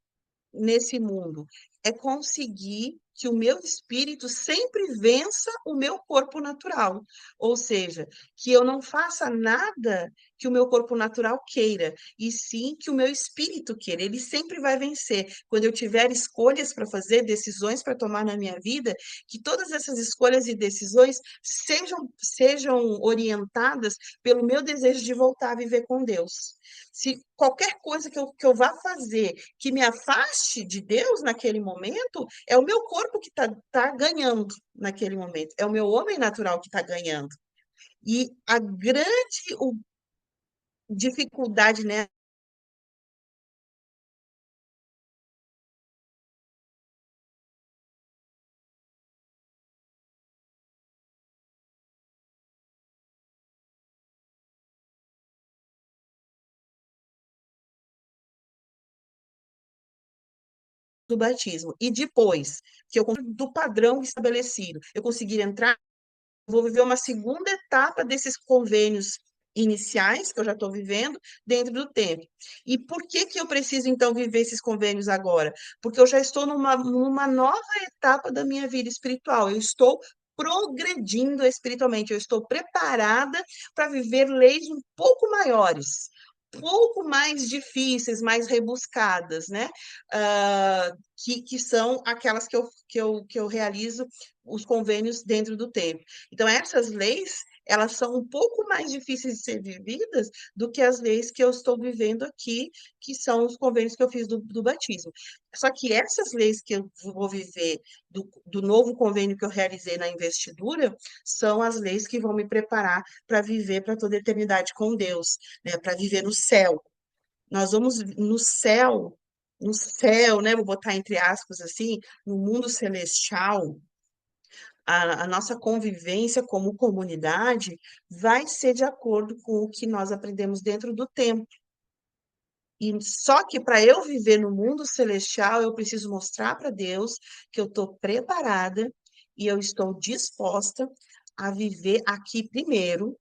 nesse mundo? É conseguir que o meu espírito sempre vença o meu corpo natural. Ou seja, que eu não faça nada que o meu corpo natural queira, e sim que o meu espírito queira. Ele sempre vai vencer. Quando eu tiver escolhas para fazer, decisões para tomar na minha vida, que todas essas escolhas e decisões sejam orientadas pelo meu desejo de voltar a viver com Deus. Se qualquer coisa que eu vá fazer que me afaste de Deus naquele momento, é o meu corpo que tá ganhando naquele momento, é o meu homem natural que está ganhando. E a grande dificuldade, né, do batismo. E depois que eu do padrão estabelecido, eu conseguir entrar, vou viver uma segunda etapa desses convênios iniciais que eu já estou vivendo dentro do tempo. E por que que eu preciso então viver esses convênios agora? Porque eu já estou numa nova etapa da minha vida espiritual. Eu estou progredindo espiritualmente, eu estou preparada para viver leis um pouco maiores, pouco mais difíceis, mais rebuscadas, né? Que são aquelas que eu realizo os convênios dentro do tempo. Então, essas leis, elas são um pouco mais difíceis de ser vividas do que as leis que eu estou vivendo aqui, que são os convênios que eu fiz do batismo. Só que essas leis que eu vou viver do novo convênio que eu realizei na investidura são as leis que vão me preparar para viver para toda a eternidade com Deus, né? Para viver no céu. Nós vamos no céu, né? Vou botar entre aspas assim, no mundo celestial, a nossa convivência como comunidade vai ser de acordo com o que nós aprendemos dentro do templo. E só que para eu viver no mundo celestial, eu preciso mostrar para Deus que eu estou preparada e eu estou disposta a viver aqui primeiro,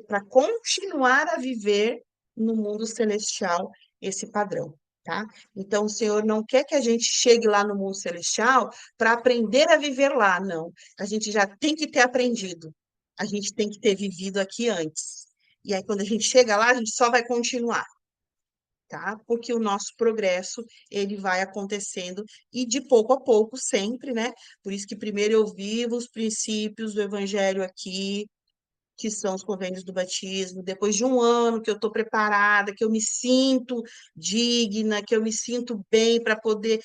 para continuar a viver no mundo celestial esse padrão, tá? Então, o Senhor não quer que a gente chegue lá no mundo celestial para aprender a viver lá, não. A gente já tem que ter aprendido, a gente tem que ter vivido aqui antes. E aí, quando a gente chega lá, a gente só vai continuar, tá? Porque o nosso progresso, ele vai acontecendo e de pouco a pouco sempre, né? Por isso que primeiro eu vivo os princípios do evangelho aqui, que são os convênios do batismo, depois de um ano que eu estou preparada, que eu me sinto digna, que eu me sinto bem para poder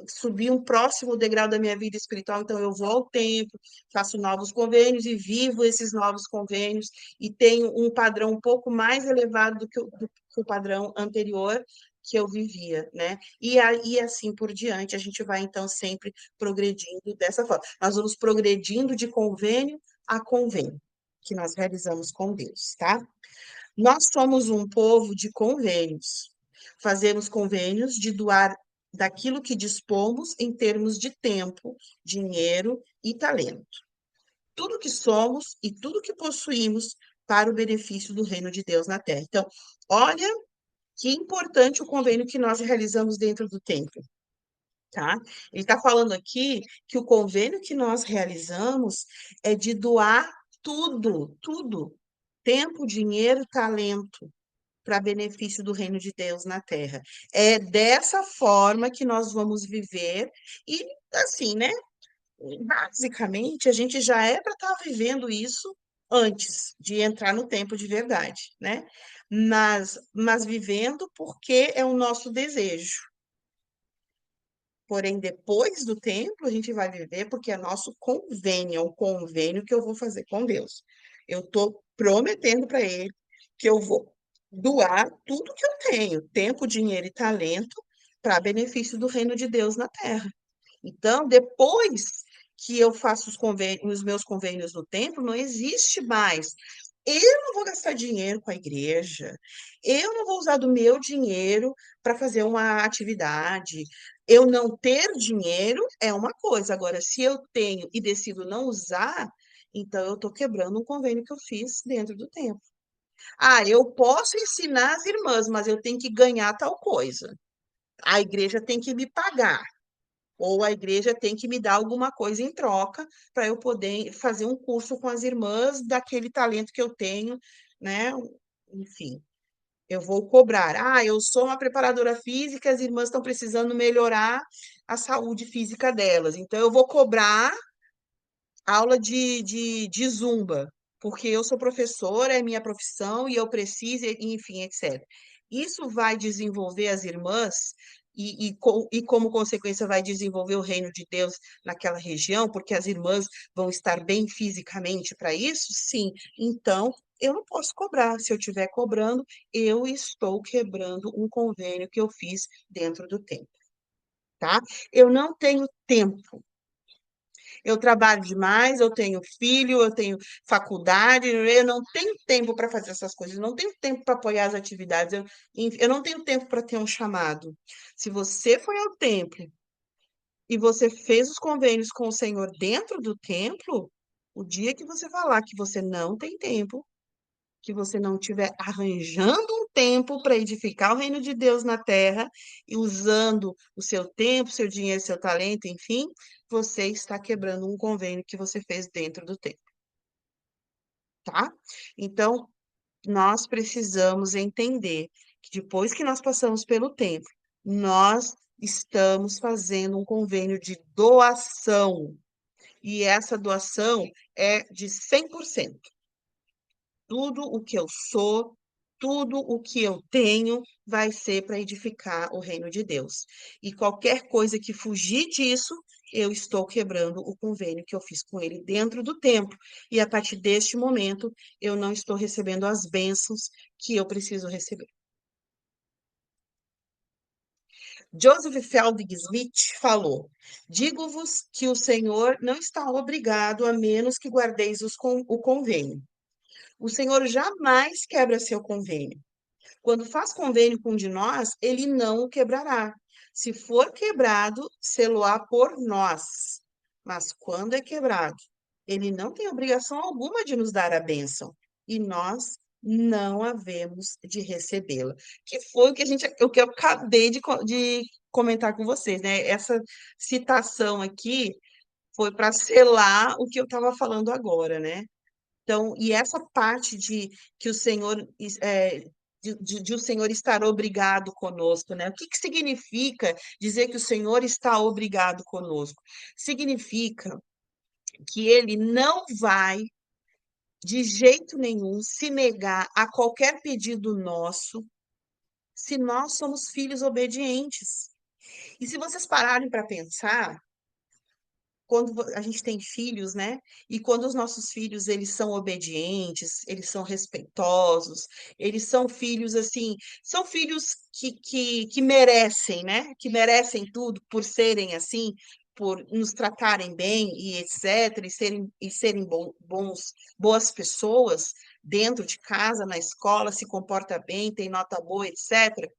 subir um próximo degrau da minha vida espiritual, então eu vou ao templo, faço novos convênios e vivo esses novos convênios e tenho um padrão um pouco mais elevado do que o padrão anterior que eu vivia, né? E assim por diante, a gente vai então sempre progredindo dessa forma. Nós vamos progredindo de convênio a convênio que nós realizamos com Deus, tá? Nós somos um povo de convênios. Fazemos convênios de doar daquilo que dispomos em termos de tempo, dinheiro e talento. Tudo que somos e tudo que possuímos para o benefício do reino de Deus na terra. Então, olha que importante o convênio que nós realizamos dentro do templo, tá? Ele está falando aqui que o convênio que nós realizamos é de doar tudo, tudo, tempo, dinheiro, talento, para benefício do reino de Deus na terra. É dessa forma que nós vamos viver e assim, né? Basicamente, a gente já é para estar vivendo isso antes de entrar no tempo de verdade, né? Mas vivendo porque é o nosso desejo. Porém, depois do templo, a gente vai viver porque é nosso convênio, é o convênio que eu vou fazer com Deus. Eu estou prometendo para Ele que eu vou doar tudo que eu tenho, tempo, dinheiro e talento, para benefício do reino de Deus na terra. Então, depois que eu faço os meus convênios no templo, não existe mais. Eu não vou gastar dinheiro com a igreja, eu não vou usar do meu dinheiro para fazer uma atividade. Eu não ter dinheiro é uma coisa, agora, se eu tenho e decido não usar, então eu estou quebrando um convênio que eu fiz dentro do templo. Ah, eu posso ensinar as irmãs, mas eu tenho que ganhar tal coisa. A igreja tem que me pagar. Ou a igreja tem que me dar alguma coisa em troca para eu poder fazer um curso com as irmãs daquele talento que eu tenho, né? Enfim, eu vou cobrar. Ah, eu sou uma preparadora física, as irmãs estão precisando melhorar a saúde física delas. Então, eu vou cobrar aula de zumba, porque eu sou professora, é minha profissão e eu preciso, enfim, etc. Isso vai desenvolver as irmãs e como consequência, vai desenvolver o reino de Deus naquela região, porque as irmãs vão estar bem fisicamente para isso? Sim. Então, eu não posso cobrar. Se eu estiver cobrando, eu estou quebrando um convênio que eu fiz dentro do tempo, tá? Eu não tenho tempo, eu trabalho demais, eu tenho filho, eu tenho faculdade, eu não tenho tempo para fazer essas coisas, eu não tenho tempo para apoiar as atividades, eu não tenho tempo para ter um chamado. Se você foi ao templo e você fez os convênios com o Senhor dentro do templo, o dia que você falar que você não tem tempo, que você não estiver arranjando um tempo para edificar o reino de Deus na terra e usando o seu tempo, seu dinheiro, seu talento, enfim, você está quebrando um convênio que você fez dentro do tempo, tá? Então, nós precisamos entender que depois que nós passamos pelo templo, nós estamos fazendo um convênio de doação, e essa doação é de 100%. Tudo o que eu sou, tudo o que eu tenho vai ser para edificar o reino de Deus. E qualquer coisa que fugir disso, eu estou quebrando o convênio que eu fiz com ele dentro do templo. E a partir deste momento, eu não estou recebendo as bênçãos que eu preciso receber. Joseph Fielding Smith falou: digo-vos que o Senhor não está obrigado a menos que guardeis o convênio. O Senhor jamais quebra seu convênio. Quando faz convênio com um de nós, ele não o quebrará. Se for quebrado, sê-lo-á por nós. Mas quando é quebrado, ele não tem obrigação alguma de nos dar a bênção. E nós não havemos de recebê-la. Que foi o que eu acabei de comentar com vocês, né? Essa citação aqui foi para selar o que eu estava falando agora, né? Então, e essa parte de que o Senhor, de o Senhor estar obrigado conosco, né? O que que significa dizer que o Senhor está obrigado conosco? Significa que ele não vai, de jeito nenhum, se negar a qualquer pedido nosso, se nós somos filhos obedientes. E se vocês pararem para pensar, quando a gente tem filhos, né? E quando os nossos filhos, eles são obedientes, eles são respeitosos, eles são filhos, assim, são filhos que merecem, né? Que merecem tudo por serem assim, por nos tratarem bem e etc., e serem boas pessoas dentro de casa, na escola, se comporta bem, tem nota boa, etc.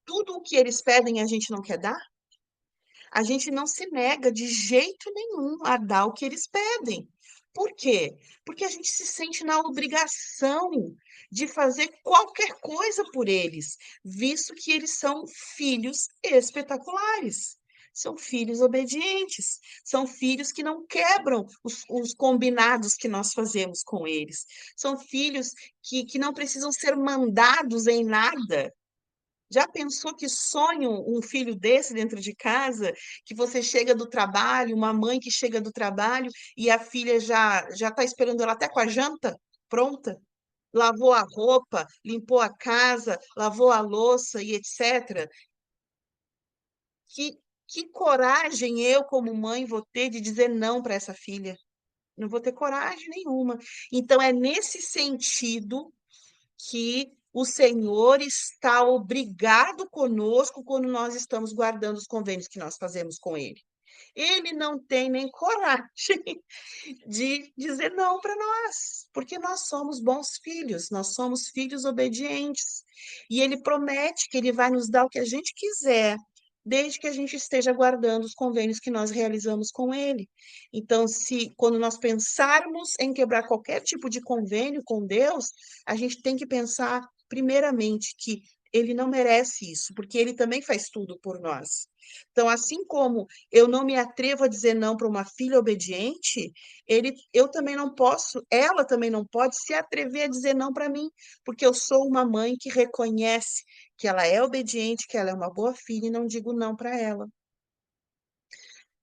Tudo o que eles pedem, a gente não quer dar? A gente não se nega de jeito nenhum a dar o que eles pedem. Por quê? Porque a gente se sente na obrigação de fazer qualquer coisa por eles, visto que eles são filhos espetaculares. São filhos obedientes, são filhos que não quebram os combinados que nós fazemos com eles. São filhos que não precisam ser mandados em nada. Já pensou que sonho um filho desse dentro de casa, que você chega do trabalho, uma mãe que chega do trabalho e a filha já está esperando ela até com a janta pronta? Lavou a roupa, limpou a casa, lavou a louça e etc. Que, que coragem eu, como mãe, vou ter de dizer não para essa filha? Não vou ter coragem nenhuma. Então, é nesse sentido que o Senhor está obrigado conosco quando nós estamos guardando os convênios que nós fazemos com Ele. Ele não tem nem coragem de dizer não para nós, porque nós somos bons filhos, nós somos filhos obedientes. E Ele promete que Ele vai nos dar o que a gente quiser, desde que a gente esteja guardando os convênios que nós realizamos com Ele. Então, se quando nós pensarmos em quebrar qualquer tipo de convênio com Deus, a gente tem que pensar, primeiramente, que Ele não merece isso, porque Ele também faz tudo por nós. Então, assim como eu não me atrevo a dizer não para uma filha obediente, eu também não posso, ela também não pode se atrever a dizer não para mim, porque eu sou uma mãe que reconhece que ela é obediente, que ela é uma boa filha e não digo não para ela.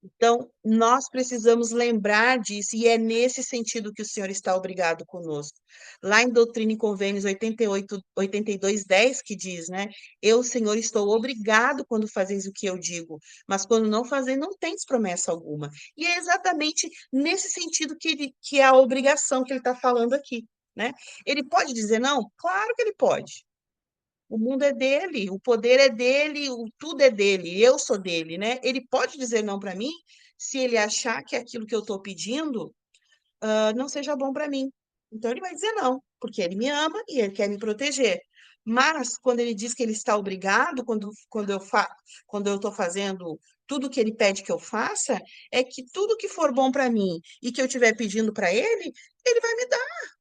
Então, nós precisamos lembrar disso, e é nesse sentido que o Senhor está obrigado conosco. Lá em Doutrina e Convênios 88, 82:10, que diz, né? Eu, Senhor, estou obrigado quando fazeis o que eu digo, mas quando não fazeis, não tens promessa alguma. E é exatamente nesse sentido que é a obrigação que ele está falando aqui, né? Ele pode dizer não? Claro que ele pode. O mundo é dele, o poder é dele, tudo é dele, eu sou dele, né? Ele pode dizer não para mim se ele achar que aquilo que eu estou pedindo não seja bom para mim. Então ele vai dizer não, porque ele me ama e ele quer me proteger. Mas quando ele diz que ele está obrigado, quando eu estou fazendo tudo que ele pede que eu faça, é que tudo que for bom para mim e que eu estiver pedindo para ele, ele vai me dar.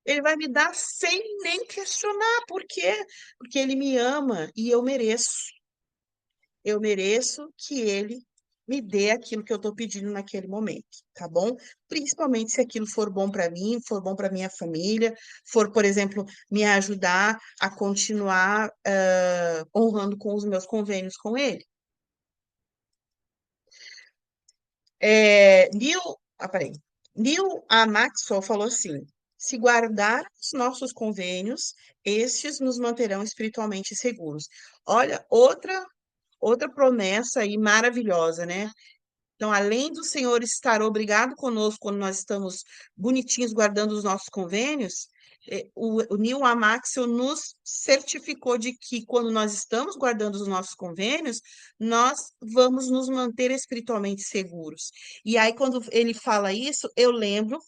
Ele vai me dar sem nem questionar. Por quê? Porque ele me ama e eu mereço. Eu mereço que ele me dê aquilo que eu estou pedindo naquele momento, tá bom? Principalmente se aquilo for bom para mim, for bom para minha família, for, por exemplo, me ajudar a continuar honrando com os meus convênios com ele. Peraí. Neil A. Maxwell falou assim: se guardar os nossos convênios, estes nos manterão espiritualmente seguros. Olha, outra promessa aí maravilhosa, né? Então, além do Senhor estar obrigado conosco quando nós estamos bonitinhos guardando os nossos convênios, o Neil A. Maxwell nos certificou de que quando nós estamos guardando os nossos convênios, nós vamos nos manter espiritualmente seguros. E aí, quando ele fala isso, eu lembro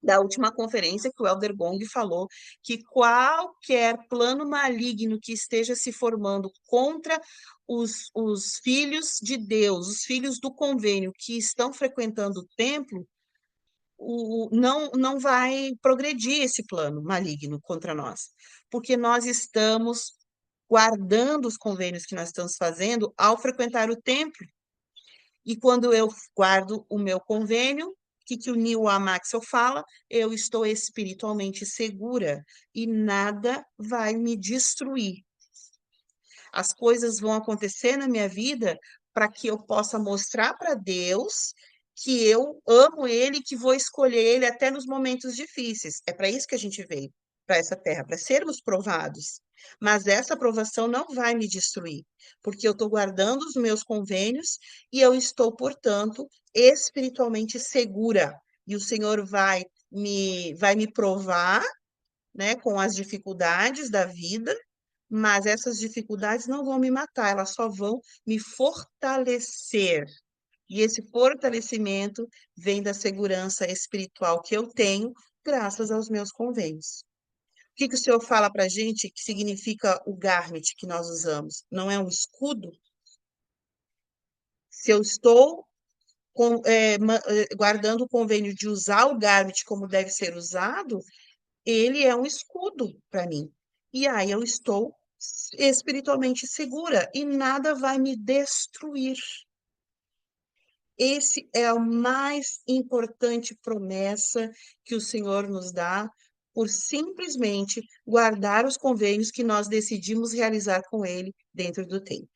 da última conferência que o Elder Gong falou que qualquer plano maligno que esteja se formando contra os filhos de Deus, os filhos do convênio que estão frequentando o templo, não vai progredir esse plano maligno contra nós, porque nós estamos guardando os convênios que nós estamos fazendo ao frequentar o templo. E quando eu guardo o meu convênio, o que o Neil A. Maxwell fala? Eu estou espiritualmente segura e nada vai me destruir. As coisas vão acontecer na minha vida para que eu possa mostrar para Deus que eu amo Ele, que vou escolher Ele até nos momentos difíceis. É para isso que a gente veio para essa terra, para sermos provados. Mas essa aprovação não vai me destruir, porque eu estou guardando os meus convênios e eu estou, portanto, espiritualmente segura. E o Senhor vai me provar, né, com as dificuldades da vida, mas essas dificuldades não vão me matar, elas só vão me fortalecer. E esse fortalecimento vem da segurança espiritual que eu tenho, graças aos meus convênios. O que o senhor fala para a gente que significa o garment que nós usamos? Não é um escudo? Se eu estou guardando o convênio de usar o garment como deve ser usado, ele é um escudo para mim. E aí eu estou espiritualmente segura e nada vai me destruir. Esse é a mais importante promessa que o Senhor nos dá por simplesmente guardar os convênios que nós decidimos realizar com Ele dentro do templo.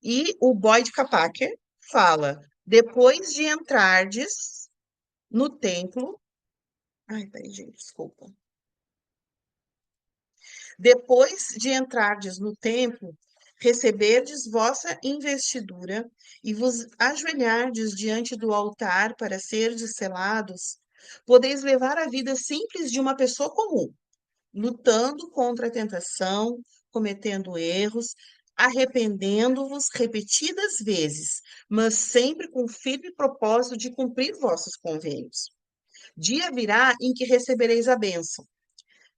E o Boyd Kapaker fala: depois de entrardes no templo. Ai, peraí, gente, desculpa. Depois de entrardes no templo, receberdes vossa investidura e vos ajoelhardes diante do altar para serdes selados, podeis levar a vida simples de uma pessoa comum, lutando contra a tentação, cometendo erros, arrependendo-vos repetidas vezes, mas sempre com firme propósito de cumprir vossos convênios. Dia virá em que recebereis a bênção.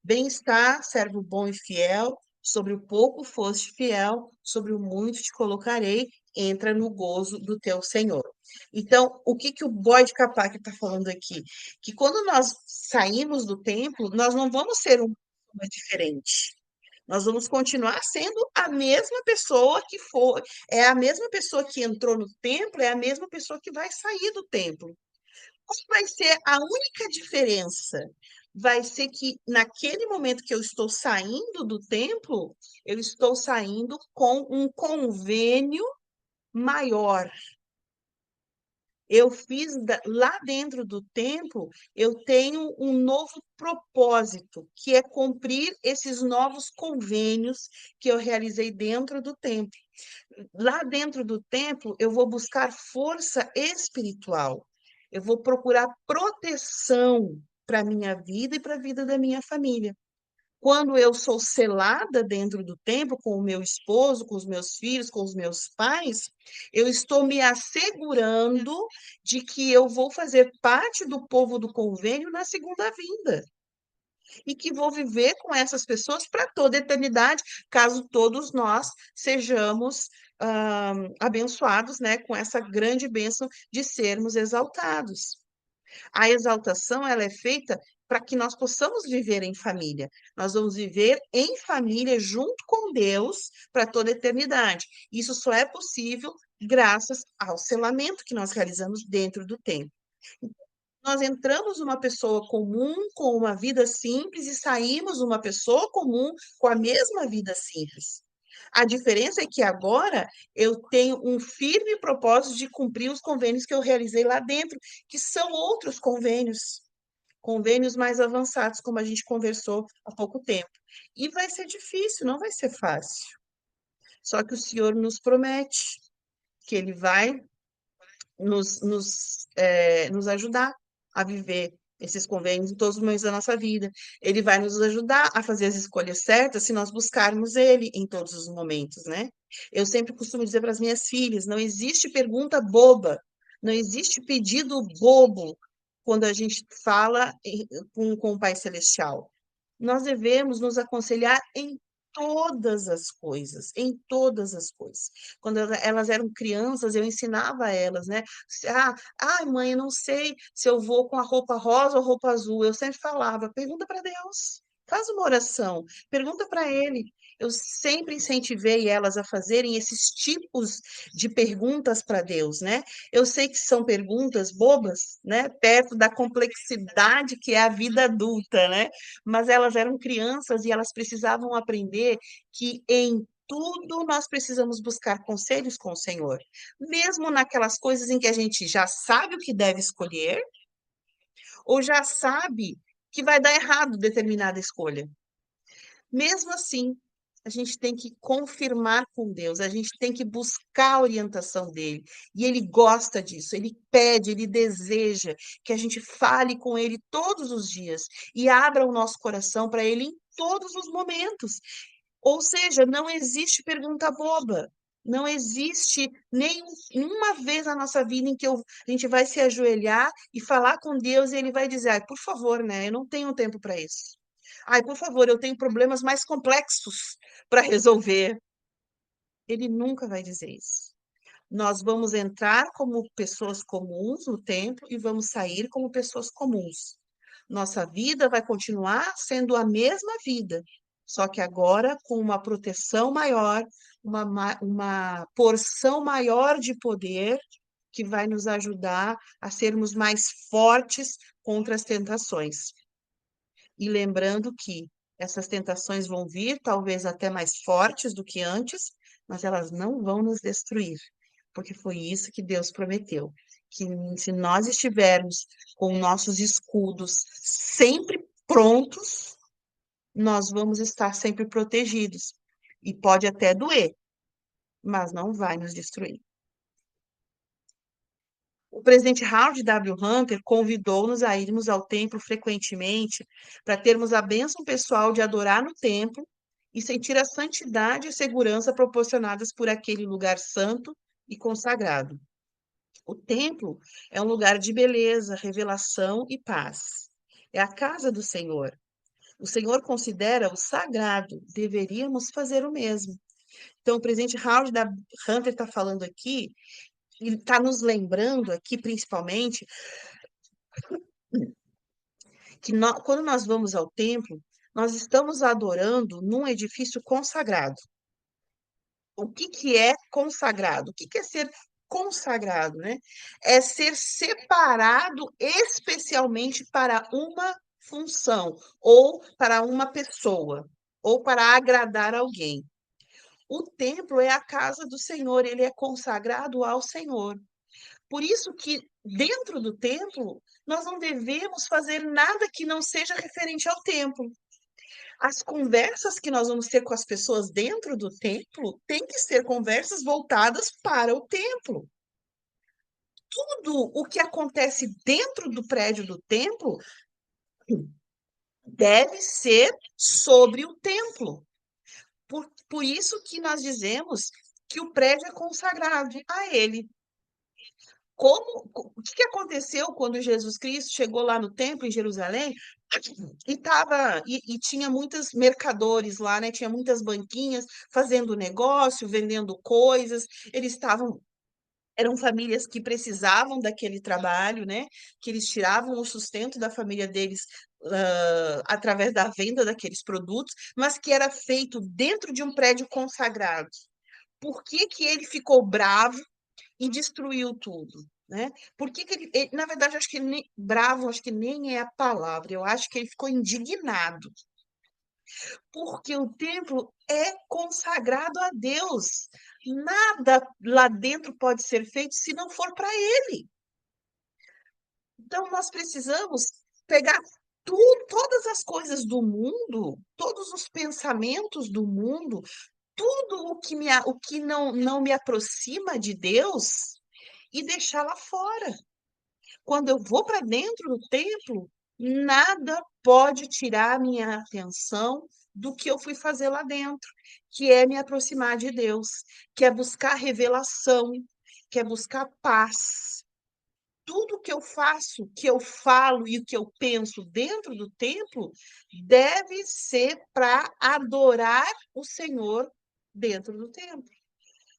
Bem-estar, servo bom e fiel, sobre o pouco foste fiel, sobre o muito te colocarei, entra no gozo do teu Senhor. Então, o que o Boyd Kapak está falando aqui? Que quando nós saímos do templo, nós não vamos ser uma pessoa diferente. Nós vamos continuar sendo a mesma pessoa que foi, é a mesma pessoa que entrou no templo, é a mesma pessoa que vai sair do templo. Qual vai ser a única diferença? Vai ser que naquele momento que eu estou saindo do templo, eu estou saindo com um convênio maior. Eu fiz lá dentro do templo, eu tenho um novo propósito, que é cumprir esses novos convênios que eu realizei dentro do templo. Lá dentro do templo, eu vou buscar força espiritual. Eu vou procurar proteção para a minha vida e para a vida da minha família. Quando eu sou selada dentro do templo com o meu esposo, com os meus filhos, com os meus pais, eu estou me assegurando de que eu vou fazer parte do povo do convênio na segunda vinda e que vou viver com essas pessoas para toda a eternidade, caso todos nós sejamos abençoados, né, com essa grande bênção de sermos exaltados. A exaltação ela é feita para que nós possamos viver em família. Nós vamos viver em família junto com Deus para toda a eternidade. Isso só é possível graças ao selamento que nós realizamos dentro do templo. Nós entramos uma pessoa comum com uma vida simples e saímos uma pessoa comum com a mesma vida simples. A diferença é que agora eu tenho um firme propósito de cumprir os convênios que eu realizei lá dentro, que são outros convênios, convênios mais avançados, como a gente conversou há pouco tempo. E vai ser difícil, não vai ser fácil. Só que o Senhor nos promete que Ele vai nos ajudar a viver esses convênios em todos os momentos da nossa vida. Ele vai nos ajudar a fazer as escolhas certas se nós buscarmos ele em todos os momentos, né? Eu sempre costumo dizer para as minhas filhas, não existe pergunta boba, não existe pedido bobo quando a gente fala com o Pai Celestial. Nós devemos nos aconselhar em todas as coisas. Quando elas eram crianças, eu ensinava a elas, né? Ai, mãe, eu não sei se eu vou com a roupa rosa ou roupa azul. Eu sempre falava, pergunta para Deus, faz uma oração, pergunta para Ele. Eu sempre incentivei elas a fazerem esses tipos de perguntas para Deus, né? Eu sei que são perguntas bobas, né? Perto da complexidade que é a vida adulta, né? Mas elas eram crianças e elas precisavam aprender que em tudo nós precisamos buscar conselhos com o Senhor, mesmo naquelas coisas em que a gente já sabe o que deve escolher ou já sabe que vai dar errado determinada escolha. Mesmo assim, a gente tem que confirmar com Deus, a gente tem que buscar a orientação dele. E ele gosta disso, ele pede, ele deseja que a gente fale com ele todos os dias e abra o nosso coração para ele em todos os momentos. Ou seja, não existe pergunta boba. Não existe nenhuma vez na nossa vida em que a gente vai se ajoelhar e falar com Deus e ele vai dizer: Ai, por favor, né? Eu não tenho tempo para isso. Ai, por favor, eu tenho problemas mais complexos para resolver. Ele nunca vai dizer isso. Nós vamos entrar como pessoas comuns no templo e vamos sair como pessoas comuns. Nossa vida vai continuar sendo a mesma vida, só que agora com uma proteção maior, uma porção maior de poder que vai nos ajudar a sermos mais fortes contra as tentações. E lembrando que essas tentações vão vir, talvez até mais fortes do que antes, mas elas não vão nos destruir, porque foi isso que Deus prometeu. Que se nós estivermos com nossos escudos sempre prontos, nós vamos estar sempre protegidos. E pode até doer, mas não vai nos destruir. O presidente Howard W. Hunter convidou-nos a irmos ao templo frequentemente para termos a bênção pessoal de adorar no templo e sentir a santidade e segurança proporcionadas por aquele lugar santo e consagrado. O templo é um lugar de beleza, revelação e paz. É a casa do Senhor. O Senhor considera o sagrado. Deveríamos fazer o mesmo. Então, o presidente Howard W. Hunter está falando aqui, ele está nos lembrando aqui, principalmente, que quando nós vamos ao templo, nós estamos adorando num edifício consagrado. O que, que é consagrado? O que, que é ser consagrado, né? É ser separado especialmente para uma função, ou para uma pessoa, ou para agradar alguém. O templo é a casa do Senhor, ele é consagrado ao Senhor. Por isso que dentro do templo nós não devemos fazer nada que não seja referente ao templo. As conversas que nós vamos ter com as pessoas dentro do templo têm que ser conversas voltadas para o templo. Tudo o que acontece dentro do prédio do templo deve ser sobre o templo. Por isso que nós dizemos que o prédio é consagrado a ele. O que aconteceu quando Jesus Cristo chegou lá no templo em Jerusalém e tinha muitos mercadores lá, né? Tinha muitas banquinhas fazendo negócio, vendendo coisas. Eles estavam Eram famílias que precisavam daquele trabalho, né? Que eles tiravam o sustento da família deles através da venda daqueles produtos, mas que era feito dentro de um prédio consagrado. Por que que ele ficou bravo e destruiu tudo, né? Por que que na verdade, acho que nem bravo, acho que nem é a palavra, eu acho que ele ficou indignado, porque o templo é consagrado a Deus. Nada lá dentro pode ser feito se não for para ele. Então, nós precisamos pegar todas as coisas do mundo, todos os pensamentos do mundo, tudo o que não me aproxima de Deus e deixar lá fora. Quando eu vou para dentro do templo, nada pode tirar a minha atenção do que eu fui fazer lá dentro, que é me aproximar de Deus, que é buscar revelação, que é buscar paz. Tudo que eu faço, que eu falo e o que eu penso dentro do templo deve ser para adorar o Senhor dentro do templo.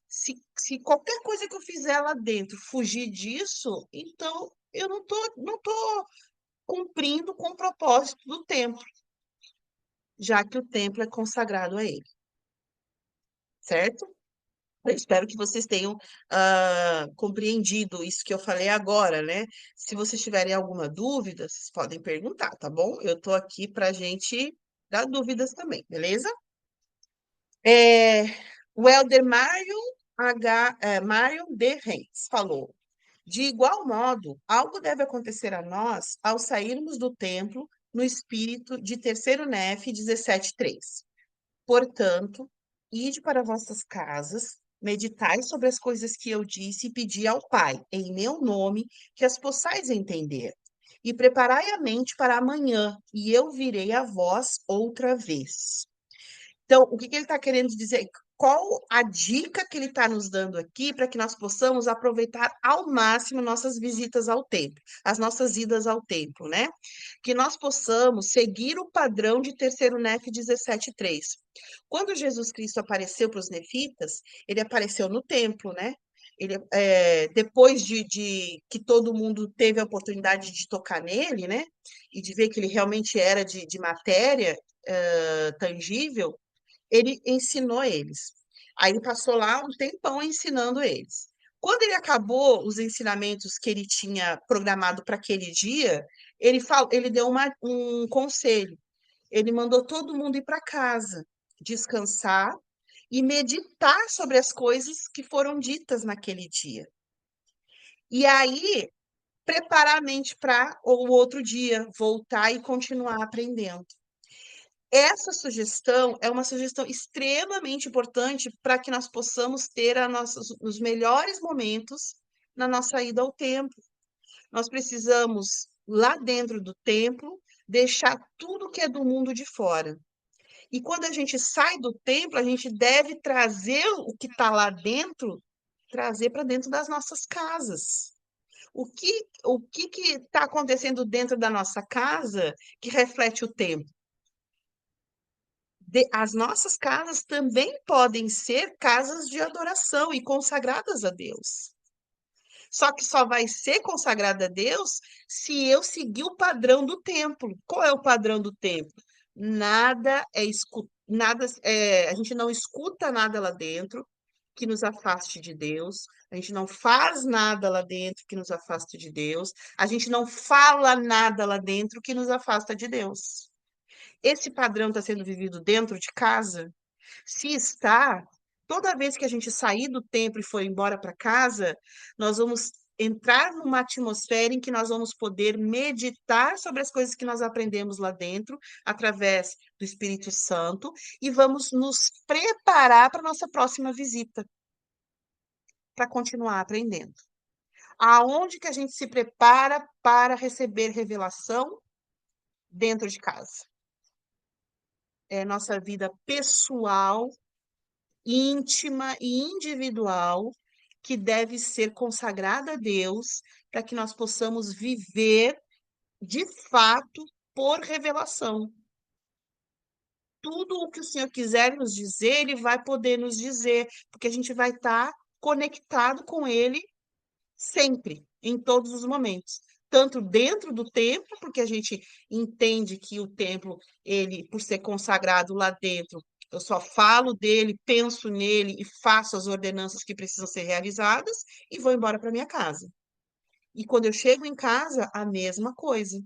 Se qualquer coisa que eu fizer lá dentro fugir disso, então eu não tô cumprindo com o propósito do templo, já que o templo é consagrado a ele, certo? Eu espero que vocês tenham compreendido isso que eu falei agora, né? Se vocês tiverem alguma dúvida, vocês podem perguntar, tá bom? Eu estou aqui para a gente dar dúvidas também, beleza? É, o Elder Marion D. Reis falou: de igual modo, algo deve acontecer a nós ao sairmos do templo no espírito de terceiro Nef 17:3. Portanto, ide para vossas casas, meditai sobre as coisas que eu disse e pedi ao Pai, em meu nome, que as possais entender. E preparai a mente para amanhã, e eu virei a vós outra vez. Então, o que que ele está querendo dizer? Qual a dica que ele está nos dando aqui para que nós possamos aproveitar ao máximo nossas visitas ao templo, as nossas idas ao templo, né? Que nós possamos seguir o padrão de terceiro Nef 17:3. Quando Jesus Cristo apareceu para os nefitas, ele apareceu no templo, né? Ele, depois de que todo mundo teve a oportunidade de tocar nele, né? E de ver que ele realmente era de matéria tangível, ele ensinou eles. Aí ele passou lá um tempão ensinando eles. Quando ele acabou os ensinamentos que ele tinha programado para aquele dia, ele deu um conselho. Ele mandou todo mundo ir para casa, descansar e meditar sobre as coisas que foram ditas naquele dia. E aí, preparar a mente para o outro dia, voltar e continuar aprendendo. Essa sugestão é uma sugestão extremamente importante para que nós possamos ter os melhores momentos na nossa ida ao templo. Nós precisamos, lá dentro do templo, deixar tudo que é do mundo de fora. E quando a gente sai do templo, a gente deve trazer o que está lá dentro, trazer para dentro das nossas casas. O que está acontecendo dentro da nossa casa que reflete o templo? As nossas casas também podem ser casas de adoração e consagradas a Deus. Só que só vai ser consagrada a Deus se eu seguir o padrão do templo. Qual é o padrão do templo? A gente não escuta nada lá dentro que nos afaste de Deus. A gente não faz nada lá dentro que nos afaste de Deus. A gente não fala nada lá dentro que nos afasta de Deus. Esse padrão está sendo vivido dentro de casa? Se está, toda vez que a gente sair do templo e for embora para casa, nós vamos entrar numa atmosfera em que nós vamos poder meditar sobre as coisas que nós aprendemos lá dentro, através do Espírito Santo, e vamos nos preparar para a nossa próxima visita, para continuar aprendendo. Aonde que a gente se prepara para receber revelação? Dentro de casa. É nossa vida pessoal, íntima e individual, que deve ser consagrada a Deus, para que nós possamos viver de fato por revelação. Tudo o que o Senhor quiser nos dizer, Ele vai poder nos dizer, porque a gente vai estar conectado com Ele sempre, em todos os momentos. tanto dentro do templo, porque a gente entende que o templo, ele, por ser consagrado lá dentro, eu só falo dele, penso nele e faço as ordenanças que precisam ser realizadas e vou embora para minha casa. E quando eu chego em casa, a mesma coisa.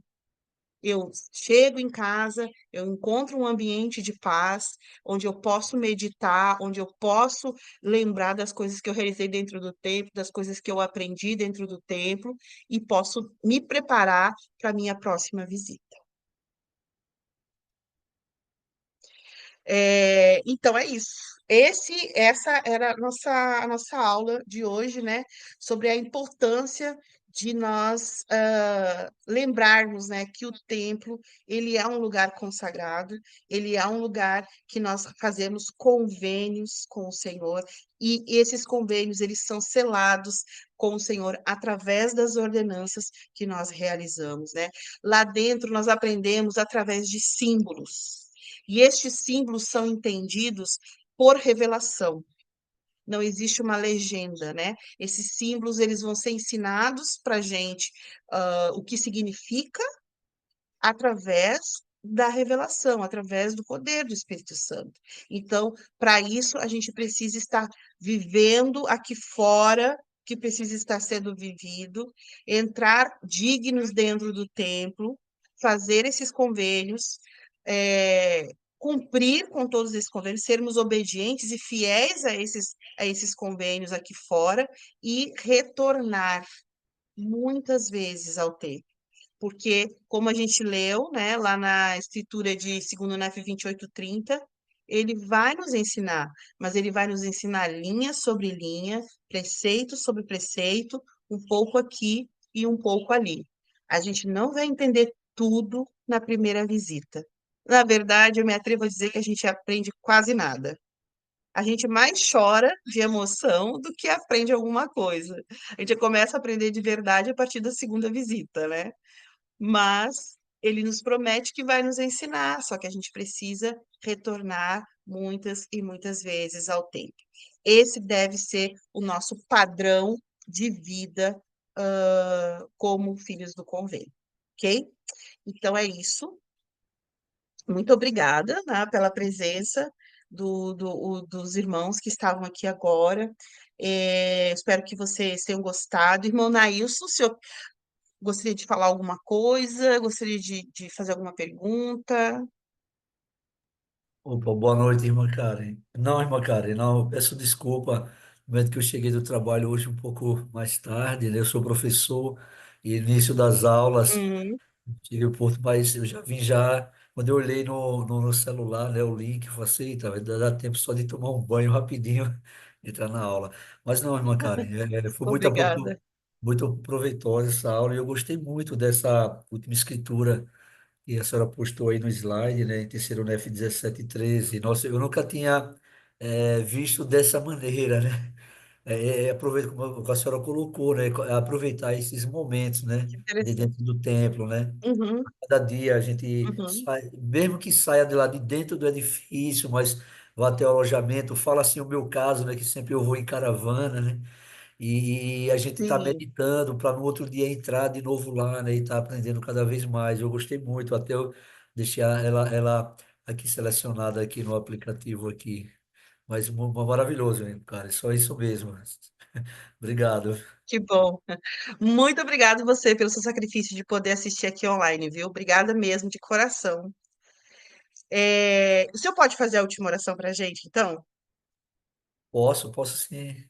Eu chego em casa, eu encontro um ambiente de paz, onde eu posso meditar, onde eu posso lembrar das coisas que eu realizei dentro do templo, das coisas que eu aprendi dentro do templo, e posso me preparar para a minha próxima visita. Então é isso. Essa era a nossa aula de hoje, né? Sobre a importância de nós lembrarmos, né, que o templo ele é um lugar consagrado, ele é um lugar que nós fazemos convênios com o Senhor e esses convênios eles são selados com o Senhor através das ordenanças que nós realizamos, né? Lá dentro nós aprendemos através de símbolos. E estes símbolos são entendidos por revelação. Não existe uma legenda, né? Esses símbolos eles vão ser ensinados para a gente o que significa através da revelação, através do poder do Espírito Santo. Então, para isso, a gente precisa estar vivendo aqui fora, que precisa estar sendo vivido, entrar dignos dentro do templo, fazer esses convênios, cumprir com todos esses convênios, sermos obedientes e fiéis a esses convênios aqui fora e retornar muitas vezes ao templo. Porque, como a gente leu, né, lá na escritura de 2 Nef 28:30, ele vai nos ensinar, mas ele vai nos ensinar linha sobre linha, preceito sobre preceito, um pouco aqui e um pouco ali. A gente não vai entender tudo na primeira visita. Na verdade, eu me atrevo a dizer que a gente aprende quase nada. A gente mais chora de emoção do que aprende alguma coisa. A gente começa a aprender de verdade a partir da segunda visita, né? Mas ele nos promete que vai nos ensinar, só que a gente precisa retornar muitas e muitas vezes ao templo. Esse deve ser o nosso padrão de vida, como filhos do convênio, ok? Então é isso. Muito obrigada, né, pela presença dos irmãos que estavam aqui agora. Espero que vocês tenham gostado. Irmão Nailson, o senhor gostaria de falar alguma coisa? Gostaria de fazer alguma pergunta? Opa, boa noite, irmã Karen. Não, irmã Karen, não, peço desculpa, no momento que eu cheguei do trabalho hoje um pouco mais tarde, né? Eu sou professor e início das aulas, Uhum, tive o ponto, mas eu já vim já, quando eu olhei no celular, né, o link, eu falei assim, "Eita, vai dar tempo só de tomar um banho rapidinho, entrar na aula." Mas não, irmã Karen, foi obrigada. muito proveitosa essa aula e eu gostei muito dessa última escritura e a senhora postou aí no slide, né, em terceiro Nef 17:13. Nossa, eu nunca tinha visto dessa maneira, né? Aproveita como a senhora colocou, né? Aproveitar esses momentos, né? Que De interessante. dentro do templo, né? Uhum, Cada dia a gente uhum, sai, mesmo que saia de lá de dentro do edifício, mas vá até o alojamento, fala assim o meu caso, né? Que sempre eu vou em caravana, né? E a gente está sim, meditando para no outro dia entrar de novo lá, né? E tá aprendendo cada vez mais. Eu gostei muito, até eu deixei ela aqui selecionada aqui no aplicativo aqui. Mas maravilhoso, hein, cara. É só isso mesmo. Obrigado. que bom. Muito obrigada você pelo seu sacrifício de poder assistir aqui online, viu? Obrigada mesmo, de coração. O senhor pode fazer a última oração para a gente, então? Posso sim.